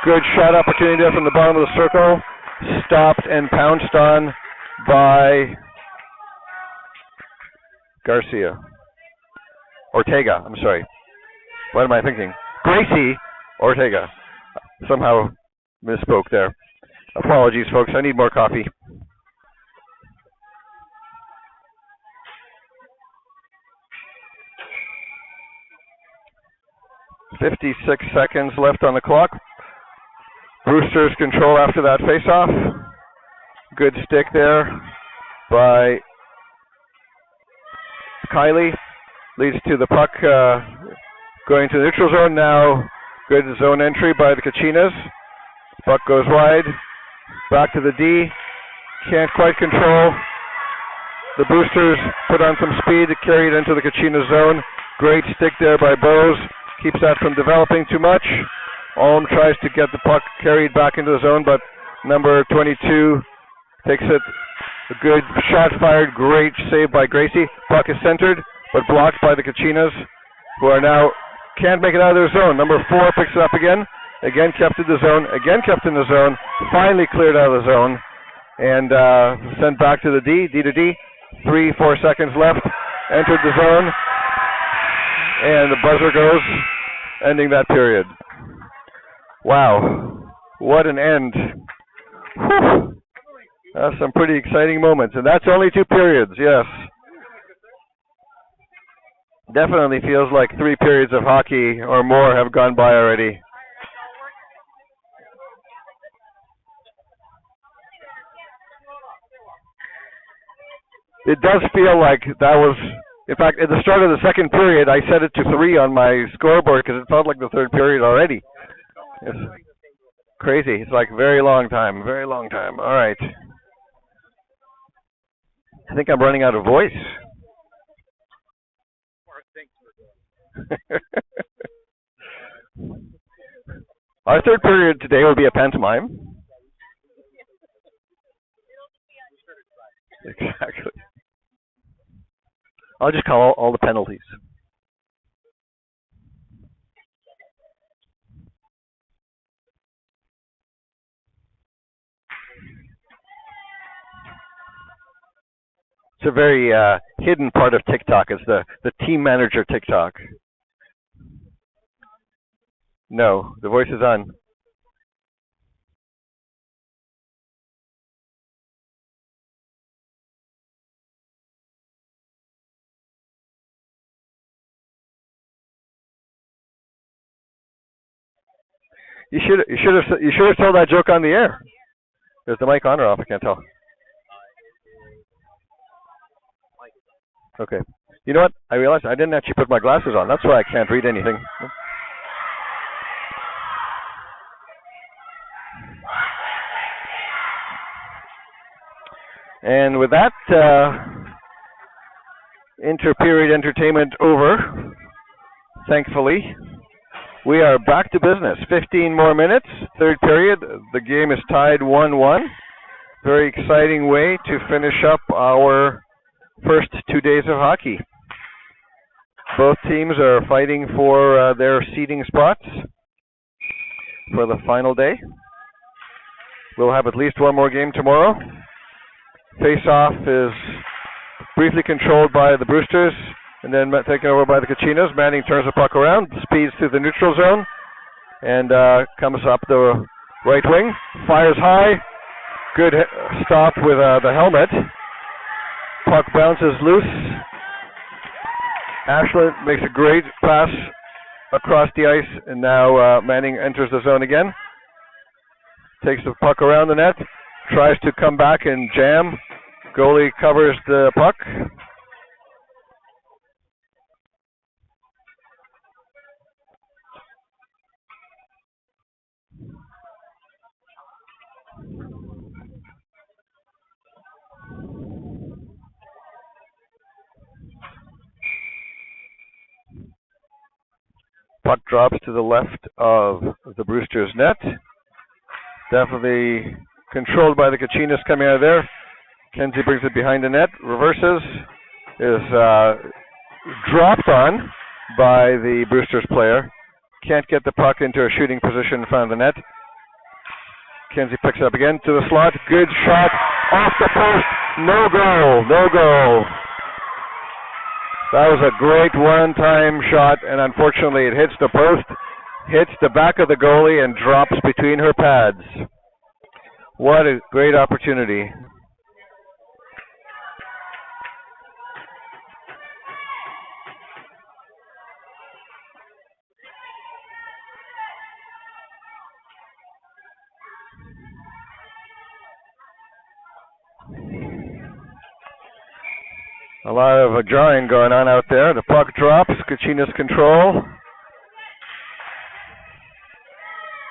Good shot opportunity there from the bottom of the circle. Stopped and pounced on by Ortega, I'm sorry. What am I thinking? Gracie Ortega. Somehow misspoke there. Apologies, folks. I need more coffee. .56 seconds left on the clock. Brewsters control after that face-off. Good stick there by Kylie. Leads to the puck going to the neutral zone. Now good zone entry by the Kachinas. Puck goes wide. Back to the D. Can't quite control. The Brewsters put on some speed to carry it into the Kachinas zone. Great stick there by Bose. Keeps that from developing too much. Olm tries to get the puck carried back into the zone, but number 22 takes it. A good shot fired. Great save by Gracie. Puck is centered, but blocked by the Kachinas, who are now can't make it out of their zone. Number 4 picks it up again. Again kept in the zone. Again kept in the zone. Finally cleared out of the zone. And sent back to the D. D to D. 3-4 seconds left. Entered the zone. And the buzzer goes, ending that period. Wow. What an end. Whew. That's some pretty exciting moments. And that's only 2 periods, yes. Definitely feels like 3 periods of hockey or more have gone by already. It does feel like that was, in fact, at the start of the second period, I set it to 3 on my scoreboard because it felt like the third period already. It's crazy. It's like very long time, very long time. All right. I think I'm running out of voice. Our third period today will be a pantomime. Exactly. I'll just call all the penalties. It's a very hidden part of TikTok. It's the team manager TikTok. No, the voice is on. You should have told that joke on the air. Is the mic on or off? I can't tell. Okay. You know what? I realized I didn't actually put my glasses on. That's why I can't read anything. And with that, inter-period entertainment over, thankfully. We are back to business. 15 more minutes, third period. The game is tied 1-1. Very exciting way to finish up our first 2 days of hockey. Both teams are fighting for their seeding spots for the final day. We'll have at least one more game tomorrow. Face-off is briefly controlled by the Brewsters, and then taken over by the Kachinas. Manning turns the puck around, speeds through the neutral zone, and comes up the right wing. Fires high. Good stop with the helmet. Puck bounces loose. Ashland makes a great pass across the ice, and now Manning enters the zone again. Takes the puck around the net. Tries to come back and jam. Goalie covers the puck. Puck drops to the left of the Brewsters' net. Definitely controlled by the Kachinas coming out of there. Kenzie brings it behind the net, reverses, is dropped on by the Brewsters player. Can't get the puck into a shooting position in front of the net. Kenzie picks it up again to the slot. Good shot off the post. No goal. No goal. That was a great one-time shot, and unfortunately it hits the post, hits the back of the goalie, and drops between her pads. What a great opportunity. A lot of jarring going on out there. The puck drops. Kachinas control.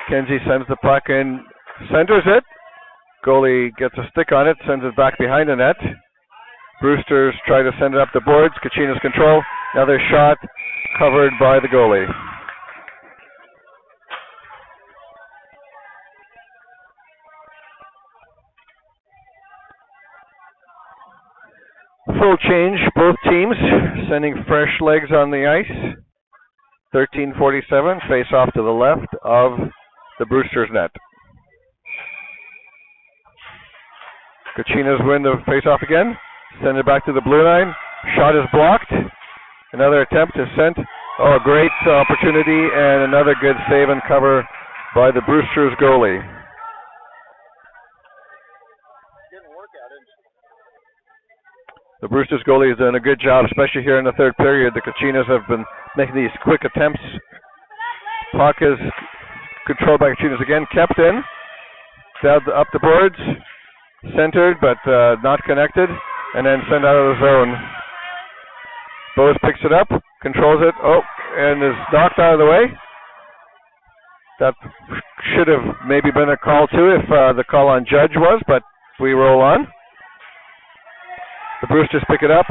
Kenzie sends the puck in, centers it. Goalie gets a stick on it, sends it back behind the net. Brewsters try to send it up the boards. Kachinas control. Another shot covered by the goalie. Full change, both teams sending fresh legs on the ice. 13:47, face off to the left of the Brewsters' net. Kachinas win the face off again, send it back to the blue line. Shot is blocked. Another attempt is sent. Oh, a great opportunity and another good save and cover by the Brewsters goalie. The Brewsters goalie is doing a good job, especially here in the third period. The Kachinas have been making these quick attempts. Puck is controlled by Kachinas again, kept in. Down up the boards, centered but not connected, and then sent out of the zone. Bose picks it up, controls it, and is knocked out of the way. That should have maybe been a call too if the call on Judge was, but we roll on. The Brewsters pick it up,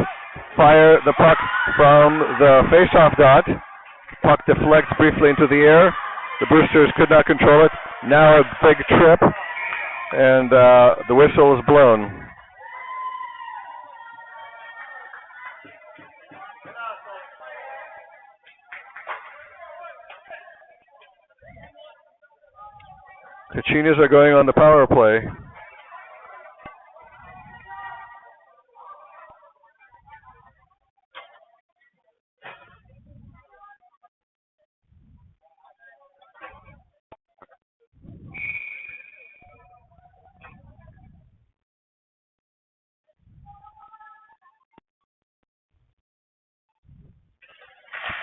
fire the puck from the face-off dot. Puck deflects briefly into the air. The Brewsters could not control it. Now a big trip, and the whistle is blown. Kachinas are going on the power play.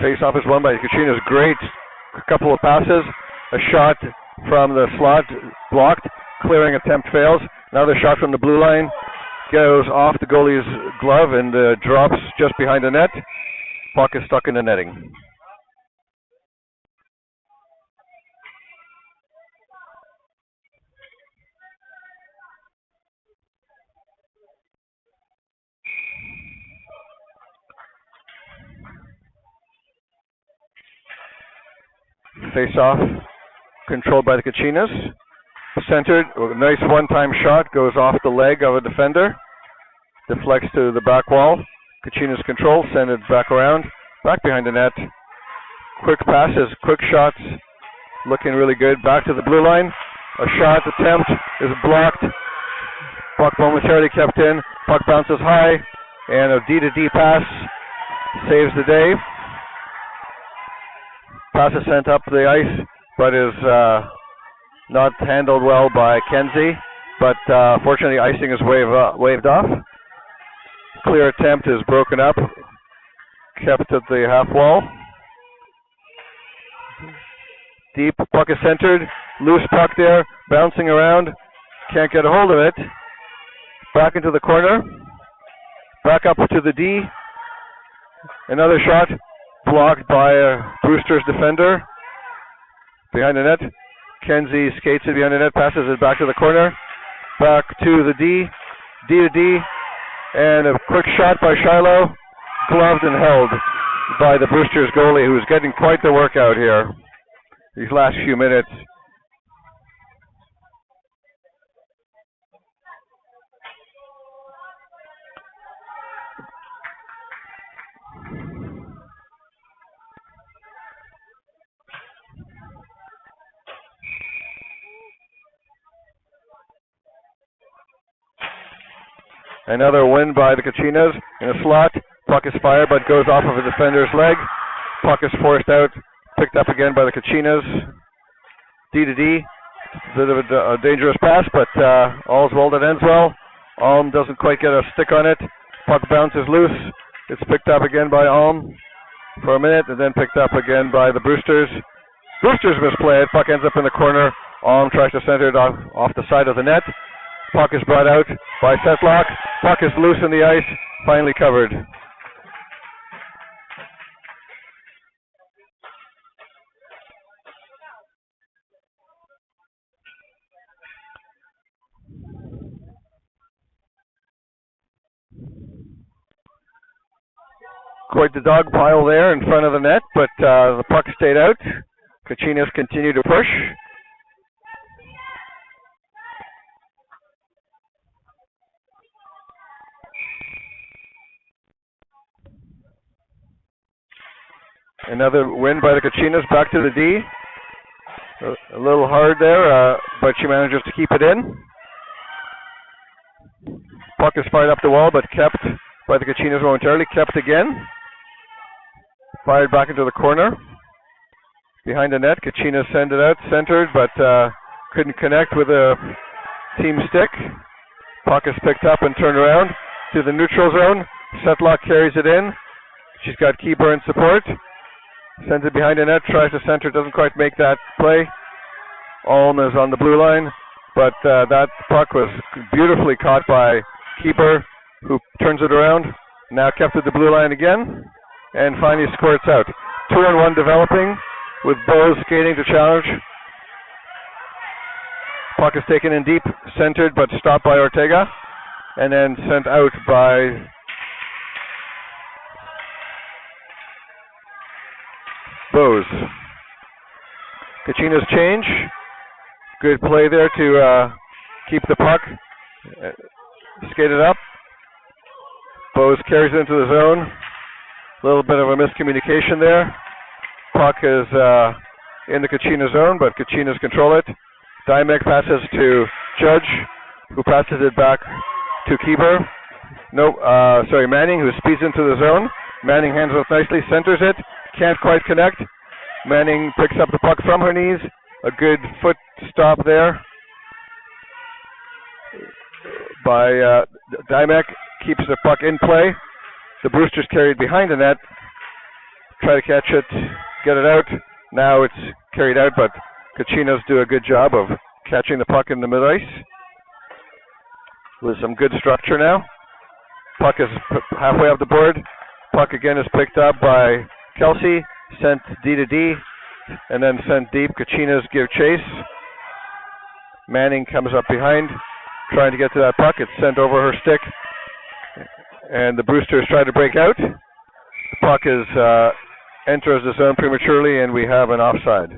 Face-off is won by the Kachinas. Great couple of passes. A shot from the slot blocked. Clearing attempt fails. Another shot from the blue line. Goes off the goalie's glove and drops just behind the net. Puck is stuck in the netting. Face-off controlled by the Kachinas. Centered, a nice one-time shot, goes off the leg of a defender. Deflects to the back wall. Kachinas control, send it back around, back behind the net. Quick passes, quick shots, looking really good. Back to the blue line. A shot attempt is blocked. Puck momentarily kept in. Puck bounces high, and a D-to-D pass saves the day. Pass is sent up the ice, but is not handled well by Kenzie. But fortunately, icing is waved off. Clear attempt is broken up, kept at the half wall. Deep, puck is centered, loose puck there, bouncing around, can't get a hold of it. Back into the corner, back up to the D. Another shot, blocked by Brewster's defender. Behind the net, Kenzie skates it behind the net, passes it back to the corner, back to the D to D. And a quick shot by Shiloh, gloved and held by the Brewster's goalie, who's getting quite the workout here these last few minutes. Another win by the Kachinas in a slot. Puck is fired but goes off of a defender's leg. Puck is forced out, picked up again by the Kachinas. D to D. Bit of a dangerous pass, but all's well that ends well. Alm doesn't quite get a stick on it. Puck bounces loose. It's picked up again by Alm for a minute and then picked up again by the Brewsters. Brewsters misplay it. Puck ends up in the corner. Alm tries to center it off the side of the net. Puck is brought out by Setlock. Puck is loose in the ice, finally covered. Quite the dog pile there in front of the net, but the puck stayed out. Kachinas continue to push. Another win by the Kachinas, back to the D. A little hard there, but she manages to keep it in. Puck is fired up the wall, but kept by the Kachinas momentarily. Kept again. Fired back into the corner. Behind the net, Kachinas send it out, centered, but couldn't connect with a team stick. Puck is picked up and turned around to the neutral zone. Setlock carries it in. She's got keeper in support. Sends it behind the net, tries to center, doesn't quite make that play. Alm is on the blue line, but that puck was beautifully caught by keeper, who turns it around. Now kept at the blue line again, and finally squirts out. 2-on-1 developing, with Bose skating to challenge. Puck is taken in deep, centered, but stopped by Ortega, and then sent out by Bose. Kachinas change. Good play there to keep the puck. Skated up. Bose carries it into the zone. A little bit of a miscommunication there. Puck is in the Kachina zone, but Kachinas control it. Dymek passes to Judge, who passes it back to Keeper. Manning, who speeds into the zone. Manning handles it nicely, centers it. Can't quite connect. Manning picks up the puck from her knees. A good foot stop there by Dymek. Keeps the puck in play. The Brewsters carried behind the net. try to catch it, get it out. Now it's carried out, but Kachinas do a good job of catching the puck in the mid-ice with some good structure now. Puck is halfway up the board. Puck again is picked up by Kelsey, sent D to D, and then sent deep. Kachinas give chase. Manning comes up behind, trying to get to that puck. It's sent over her stick, and the Brewsters try to break out. The puck enters the zone prematurely, and we have an offside.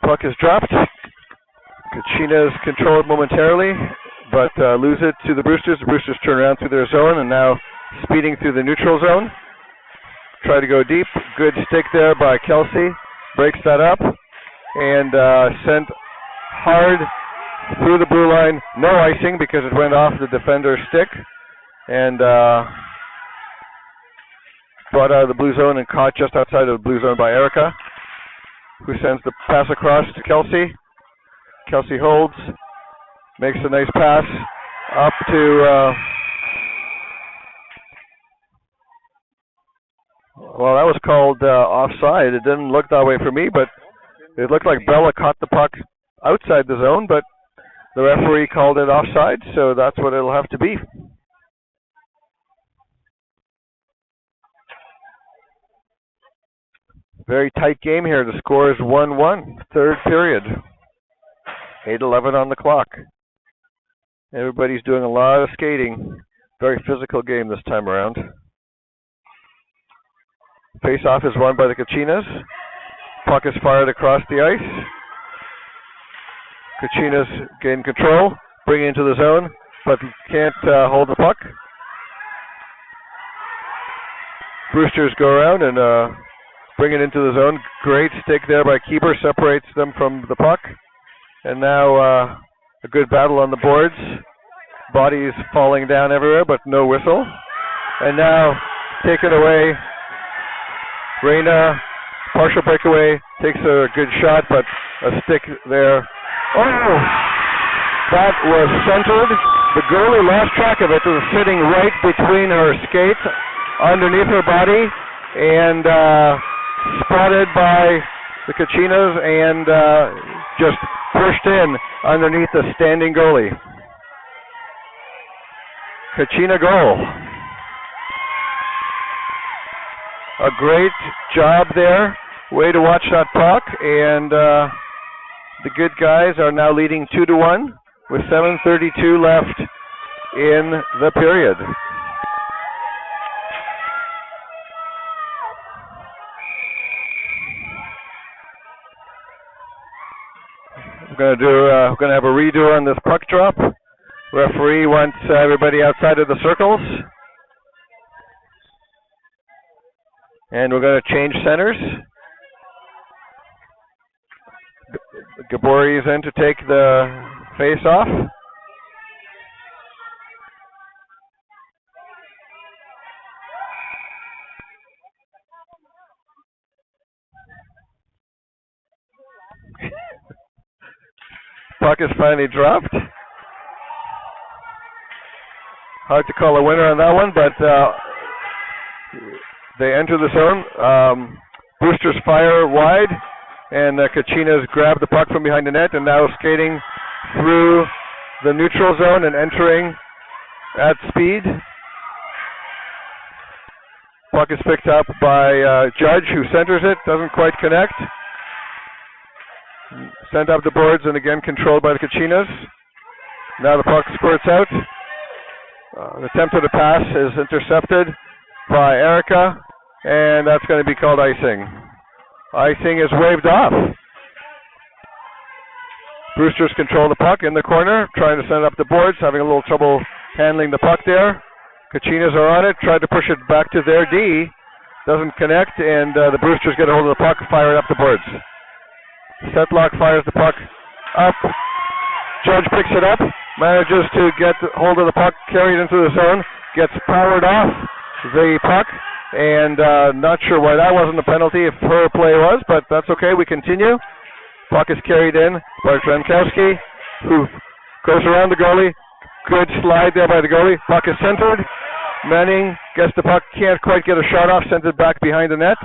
Puck is dropped. Kachinas control it momentarily, but lose it to the Brewsters. The Brewsters turn around through their zone and now speeding through the neutral zone. Try to go deep. Good stick there by Kelsey. Breaks that up and sent hard through the blue line. No icing because it went off the defender's stick and brought out of the blue zone and caught just outside of the blue zone by Erica, who sends the pass across to Kelsey. Kelsey holds, makes a nice pass up to, well, that was called offside. It didn't look that way for me, but it looked like Bella caught the puck outside the zone, but the referee called it offside, so that's what it'll have to be. Very tight game here. The score is 1-1, third period. 8:11 on the clock. Everybody's doing a lot of skating. Very physical game this time around. Face-off is won by the Kachinas. Puck is fired across the ice. Kachinas gain control, bring it into the zone, but can't hold the puck. Brewsters go around and bring it into the zone. Great stick there by Keeper, separates them from the puck. And now a good battle on the boards. Bodies falling down everywhere, but no whistle. And now taken away. Reina, partial breakaway, takes a good shot, but a stick there. Oh! That was centered. The goalie lost track of it. It was sitting right between her skates, underneath her body, and spotted by the Kachinas and just pushed in underneath the standing goalie. Kachina goal. A great job there. Way to watch that puck, and the good guys are now leading 2-1 with 7:32 left in the period. We're going to have a redo on this puck drop. Referee wants everybody outside of the circles. And we're going to change centers. Gabori is in to take the face off. Puck is finally dropped. Hard to call a winner on that one, but they enter the zone. Brewsters fire wide, and Kachinas grab the puck from behind the net, and now skating through the neutral zone and entering at speed. Puck is picked up by Judge, who centers it, doesn't quite connect. Sent up the boards and again controlled by the Kachinas. Now the puck squirts out. The attempt at a pass is intercepted by Erica, and that's going to be called icing. Icing is waved off. Brewsters control the puck in the corner, trying to send up the boards, having a little trouble handling the puck there. Kachinas are on it, tried to push it back to their D. Doesn't connect, and the Brewsters get a hold of the puck, fire it up the boards. Setlock fires the puck up. Judge picks it up, manages to get hold of the puck, carry it into the zone, gets powered off the puck, and not sure why that wasn't a penalty if her play was, but that's okay. We continue. Puck is carried in by Jankowski, who goes around the goalie. Good slide there by the goalie. Puck is centered. Manning gets the puck, can't quite get a shot off, sends it back behind the net.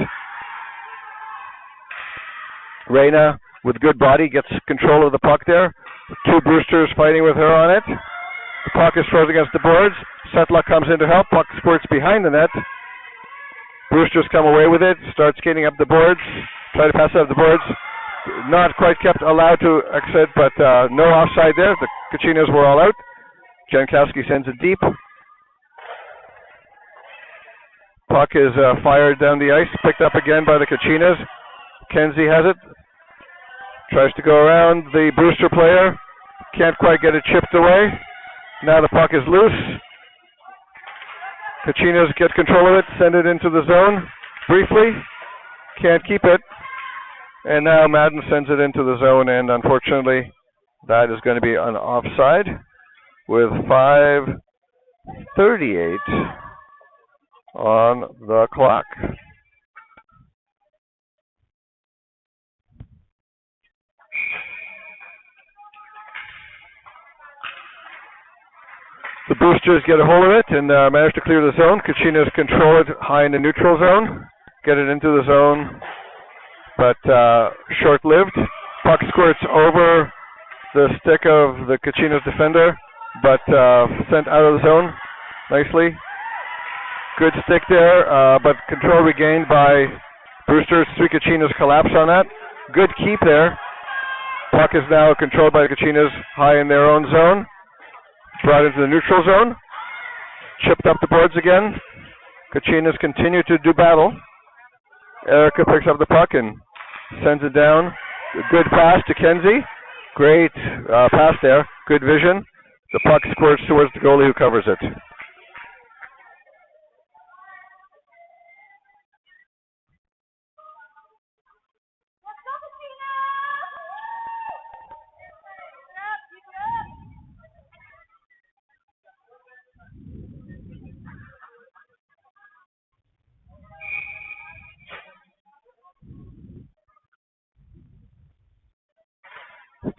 Reyna, with good body, gets control of the puck there. Two Brewsters fighting with her on it. The puck is thrown against the boards. Setlock comes in to help. Puck squirts behind the net. Brewsters come away with it, start skating up the boards, try to pass it up the boards. Not quite allowed to exit, but no offside there. The Kachinas were all out. Jankowski sends it deep. Puck is fired down the ice, picked up again by the Kachinas. Kenzie has it. Tries to go around the Brewster player. Can't quite get it chipped away. Now the puck is loose. Kachinas get control of it, send it into the zone briefly. Can't keep it. And now Madden sends it into the zone, and unfortunately that is going to be an offside with 5:38 on the clock. The Boosters get a hold of it and manage to clear the zone. Kachinas control it high in the neutral zone, get it into the zone, but short-lived. Puck squirts over the stick of the Kachinas defender, but sent out of the zone nicely. Good stick there, but control regained by Brewster. Three Kachinas collapse on that. Good keep there. Puck is now controlled by the Kachinas high in their own zone. Brought into the neutral zone. Chipped up the boards again. Kachinas continue to do battle. Erica picks up the puck and sends it down. A good pass to Kenzie. Great pass there. Good vision. The puck squirts towards the goalie who covers it.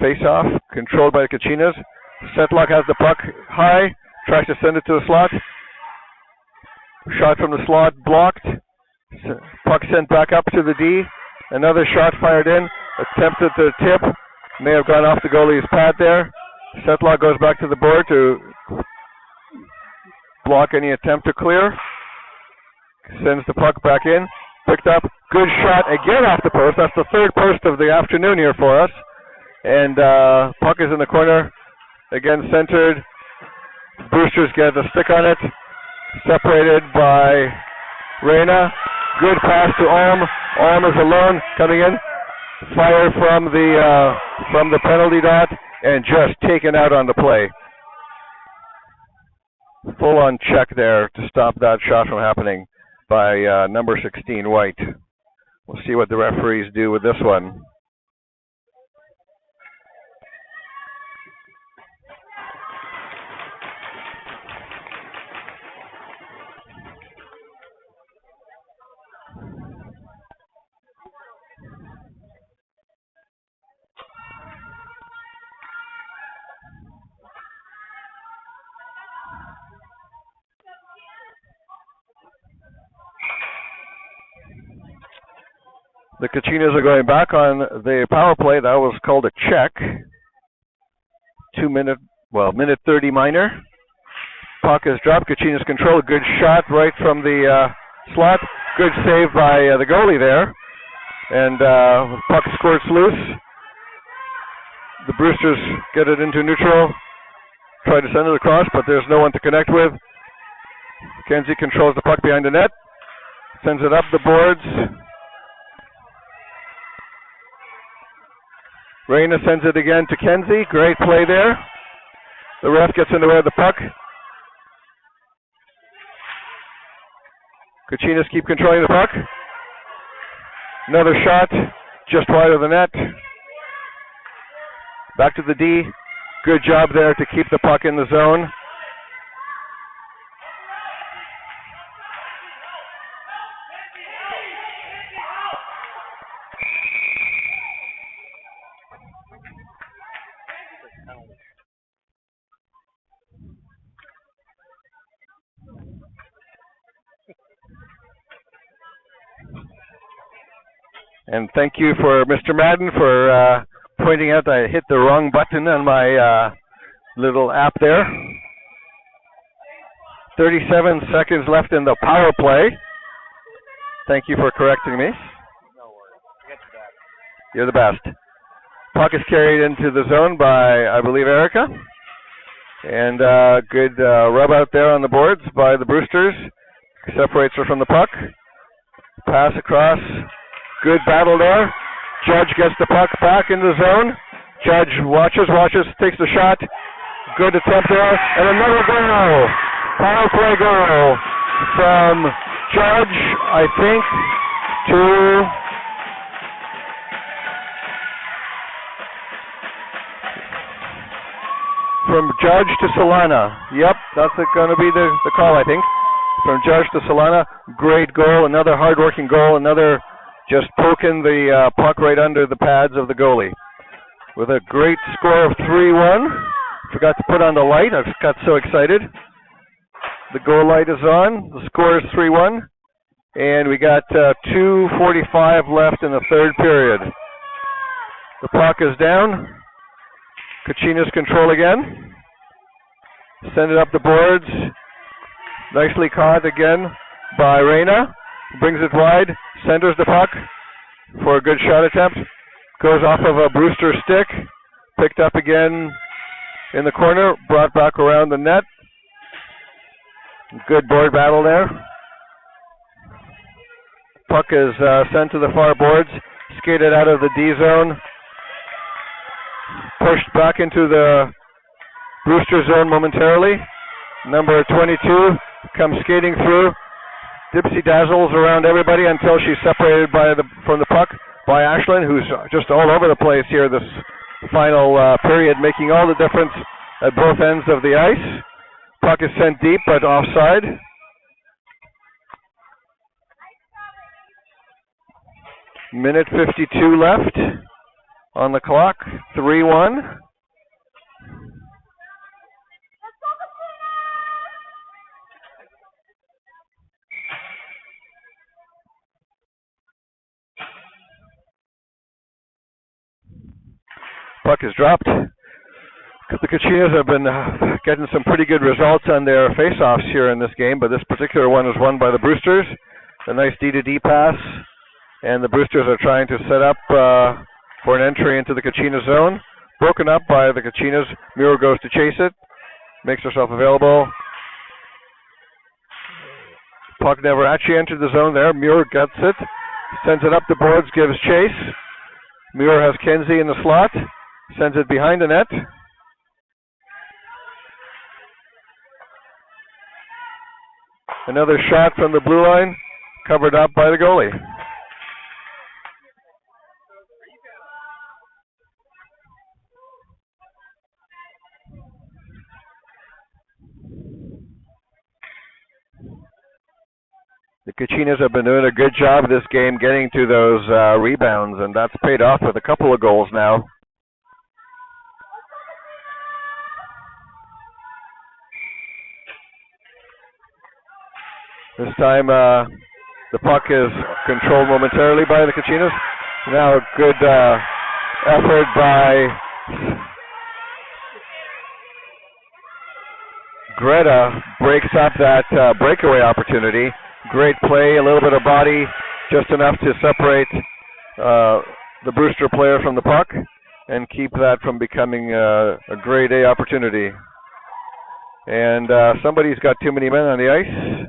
Face-off, controlled by the Kachinas. Setlock has the puck high, tries to send it to the slot. Shot from the slot blocked. Puck sent back up to the D. Another shot fired in, attempted to tip. May have gone off the goalie's pad there. Setlock goes back to the board to block any attempt to clear. Sends the puck back in. Picked up. Good shot again off the post. That's the third post of the afternoon here for us. And puck is in the corner. Again centered. Brewsters get a stick on it. Separated by Reyna. Good pass to Alm. Alm is alone coming in. Fire from the penalty dot and just taken out on the play. Full on check there to stop that shot from happening by number 16, White. We'll see what the referees do with this one. The Kachinas are going back on the power play. That was called a check. Minute 30 minor. Puck is dropped. Kachinas control. Good shot right from the slot. Good save by the goalie there. And puck squirts loose. The Brewsters get it into neutral. Try to send it across, but there's no one to connect with. Kenzie controls the puck behind the net. Sends it up the boards. Reyna sends it again to Kenzie. Great play there. The ref gets in the way of the puck. Kachinas keep controlling the puck. Another shot just wide of the net. Back to the D. Good job there to keep the puck in the zone. And thank you for Mr. Madden for pointing out I hit the wrong button on my little app there. 37 seconds left in the power play. Thank you for correcting me. No worries. Get to that. You're the best. Puck is carried into the zone by, I believe, Erica. And good rub out there on the boards by the Brewsters. Separates her from the puck. Pass across. Good battle there. Judge gets the puck back in the zone. Judge watches, takes the shot. Good attempt there. And another goal. Power play goal from Judge, I think, from Judge to Solana. Yep, that's going to be the call, I think. From Judge to Solana. Great goal. Another hard-working goal. Another just poking the puck right under the pads of the goalie. With a great score of 3-1. Forgot to put on the light. I got so excited. The goal light is on. The score is 3-1. And we got 2:45 left in the third period. The puck is down. Kachinas control again. Send it up the boards. Nicely caught again by Reyna. Brings it wide. Centers the puck for a good shot attempt. Goes off of a Brewster stick. Picked up again in the corner. Brought back around the net. Good board battle there. Puck is sent to the far boards. Skated out of the D zone. Pushed back into the Brewster zone momentarily. Number 22 comes skating through. Dipsy dazzles around everybody until she's separated from the puck by Ashlyn, who's just all over the place here this final period, making all the difference at both ends of the ice. Puck is sent deep, but offside. Minute 52 left on the clock. 3-1. Puck is dropped. The Kachinas have been getting some pretty good results on their face-offs here in this game, but this particular one was won by the Brewsters. A nice D-to-D pass, and the Brewsters are trying to set up for an entry into the Kachinas zone. Broken up by the Kachinas. Muir goes to chase it, makes herself available. Puck never actually entered the zone there. Muir gets it, sends it up the boards, gives chase. Muir has Kenzie in the slot, sends it behind the net. Another shot from the blue line, covered up by the goalie. The Kachinas have been doing a good job this game getting to those rebounds, and that's paid off with a couple of goals now. This time the puck is controlled momentarily by the Kachinas. Now a good effort by Greta, breaks up that breakaway opportunity. Great play, a little bit of body, just enough to separate the Brewster player from the puck and keep that from becoming a grade A opportunity. And somebody's got too many men on the ice.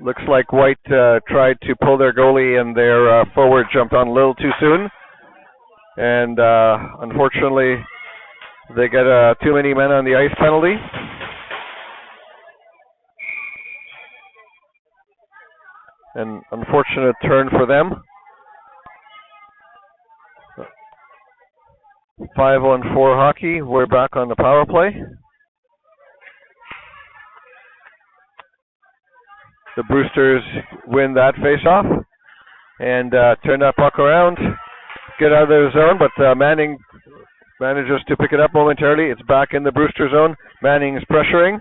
Looks like White tried to pull their goalie and their forward jumped on a little too soon. And unfortunately, they get too many men on the ice penalty. An unfortunate turn for them. 5-on-4 hockey. We're back on the power play. The Brewsters win that face-off and turn that puck around, get out of their zone, but Manning manages to pick it up momentarily. It's back in the Brewster zone. Manning is pressuring.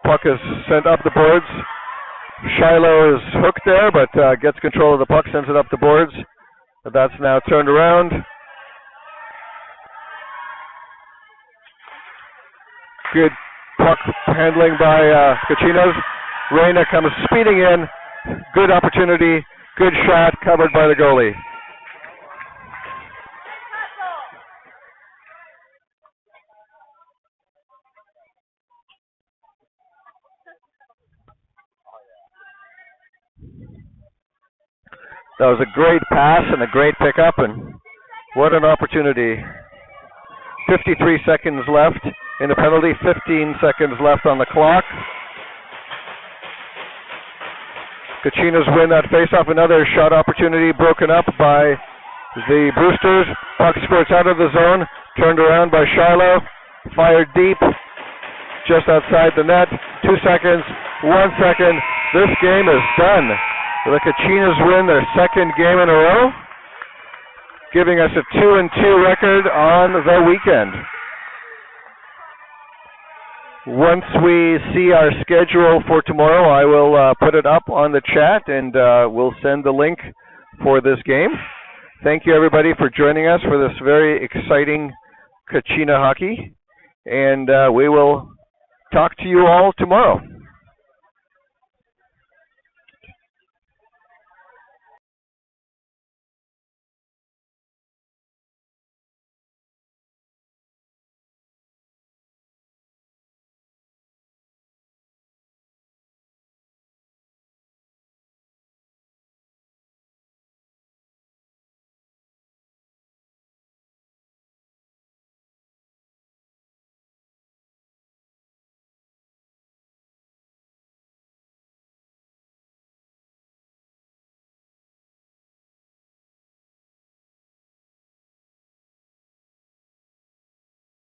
Puck is sent up the boards. Shiloh is hooked there, but gets control of the puck, sends it up the boards. But that's now turned around. Good puck handling by Kachinas. Reyna comes speeding in. Good opportunity. Good shot covered by the goalie. That was a great pass and a great pickup, and what an opportunity. 53 seconds left in the penalty, 15 seconds left on the clock. Kachinas win that faceoff. Another shot opportunity broken up by the Brewsters. Puck squirts out of the zone, turned around by Shiloh, fired deep, just outside the net. 2 seconds, 1 second. This game is done. The Kachinas win their second game in a row, giving us a 2-2 record on the weekend. Once we see our schedule for tomorrow, I will put it up on the chat, and we'll send the link for this game. Thank you, everybody, for joining us for this very exciting Kachina hockey, and we will talk to you all tomorrow.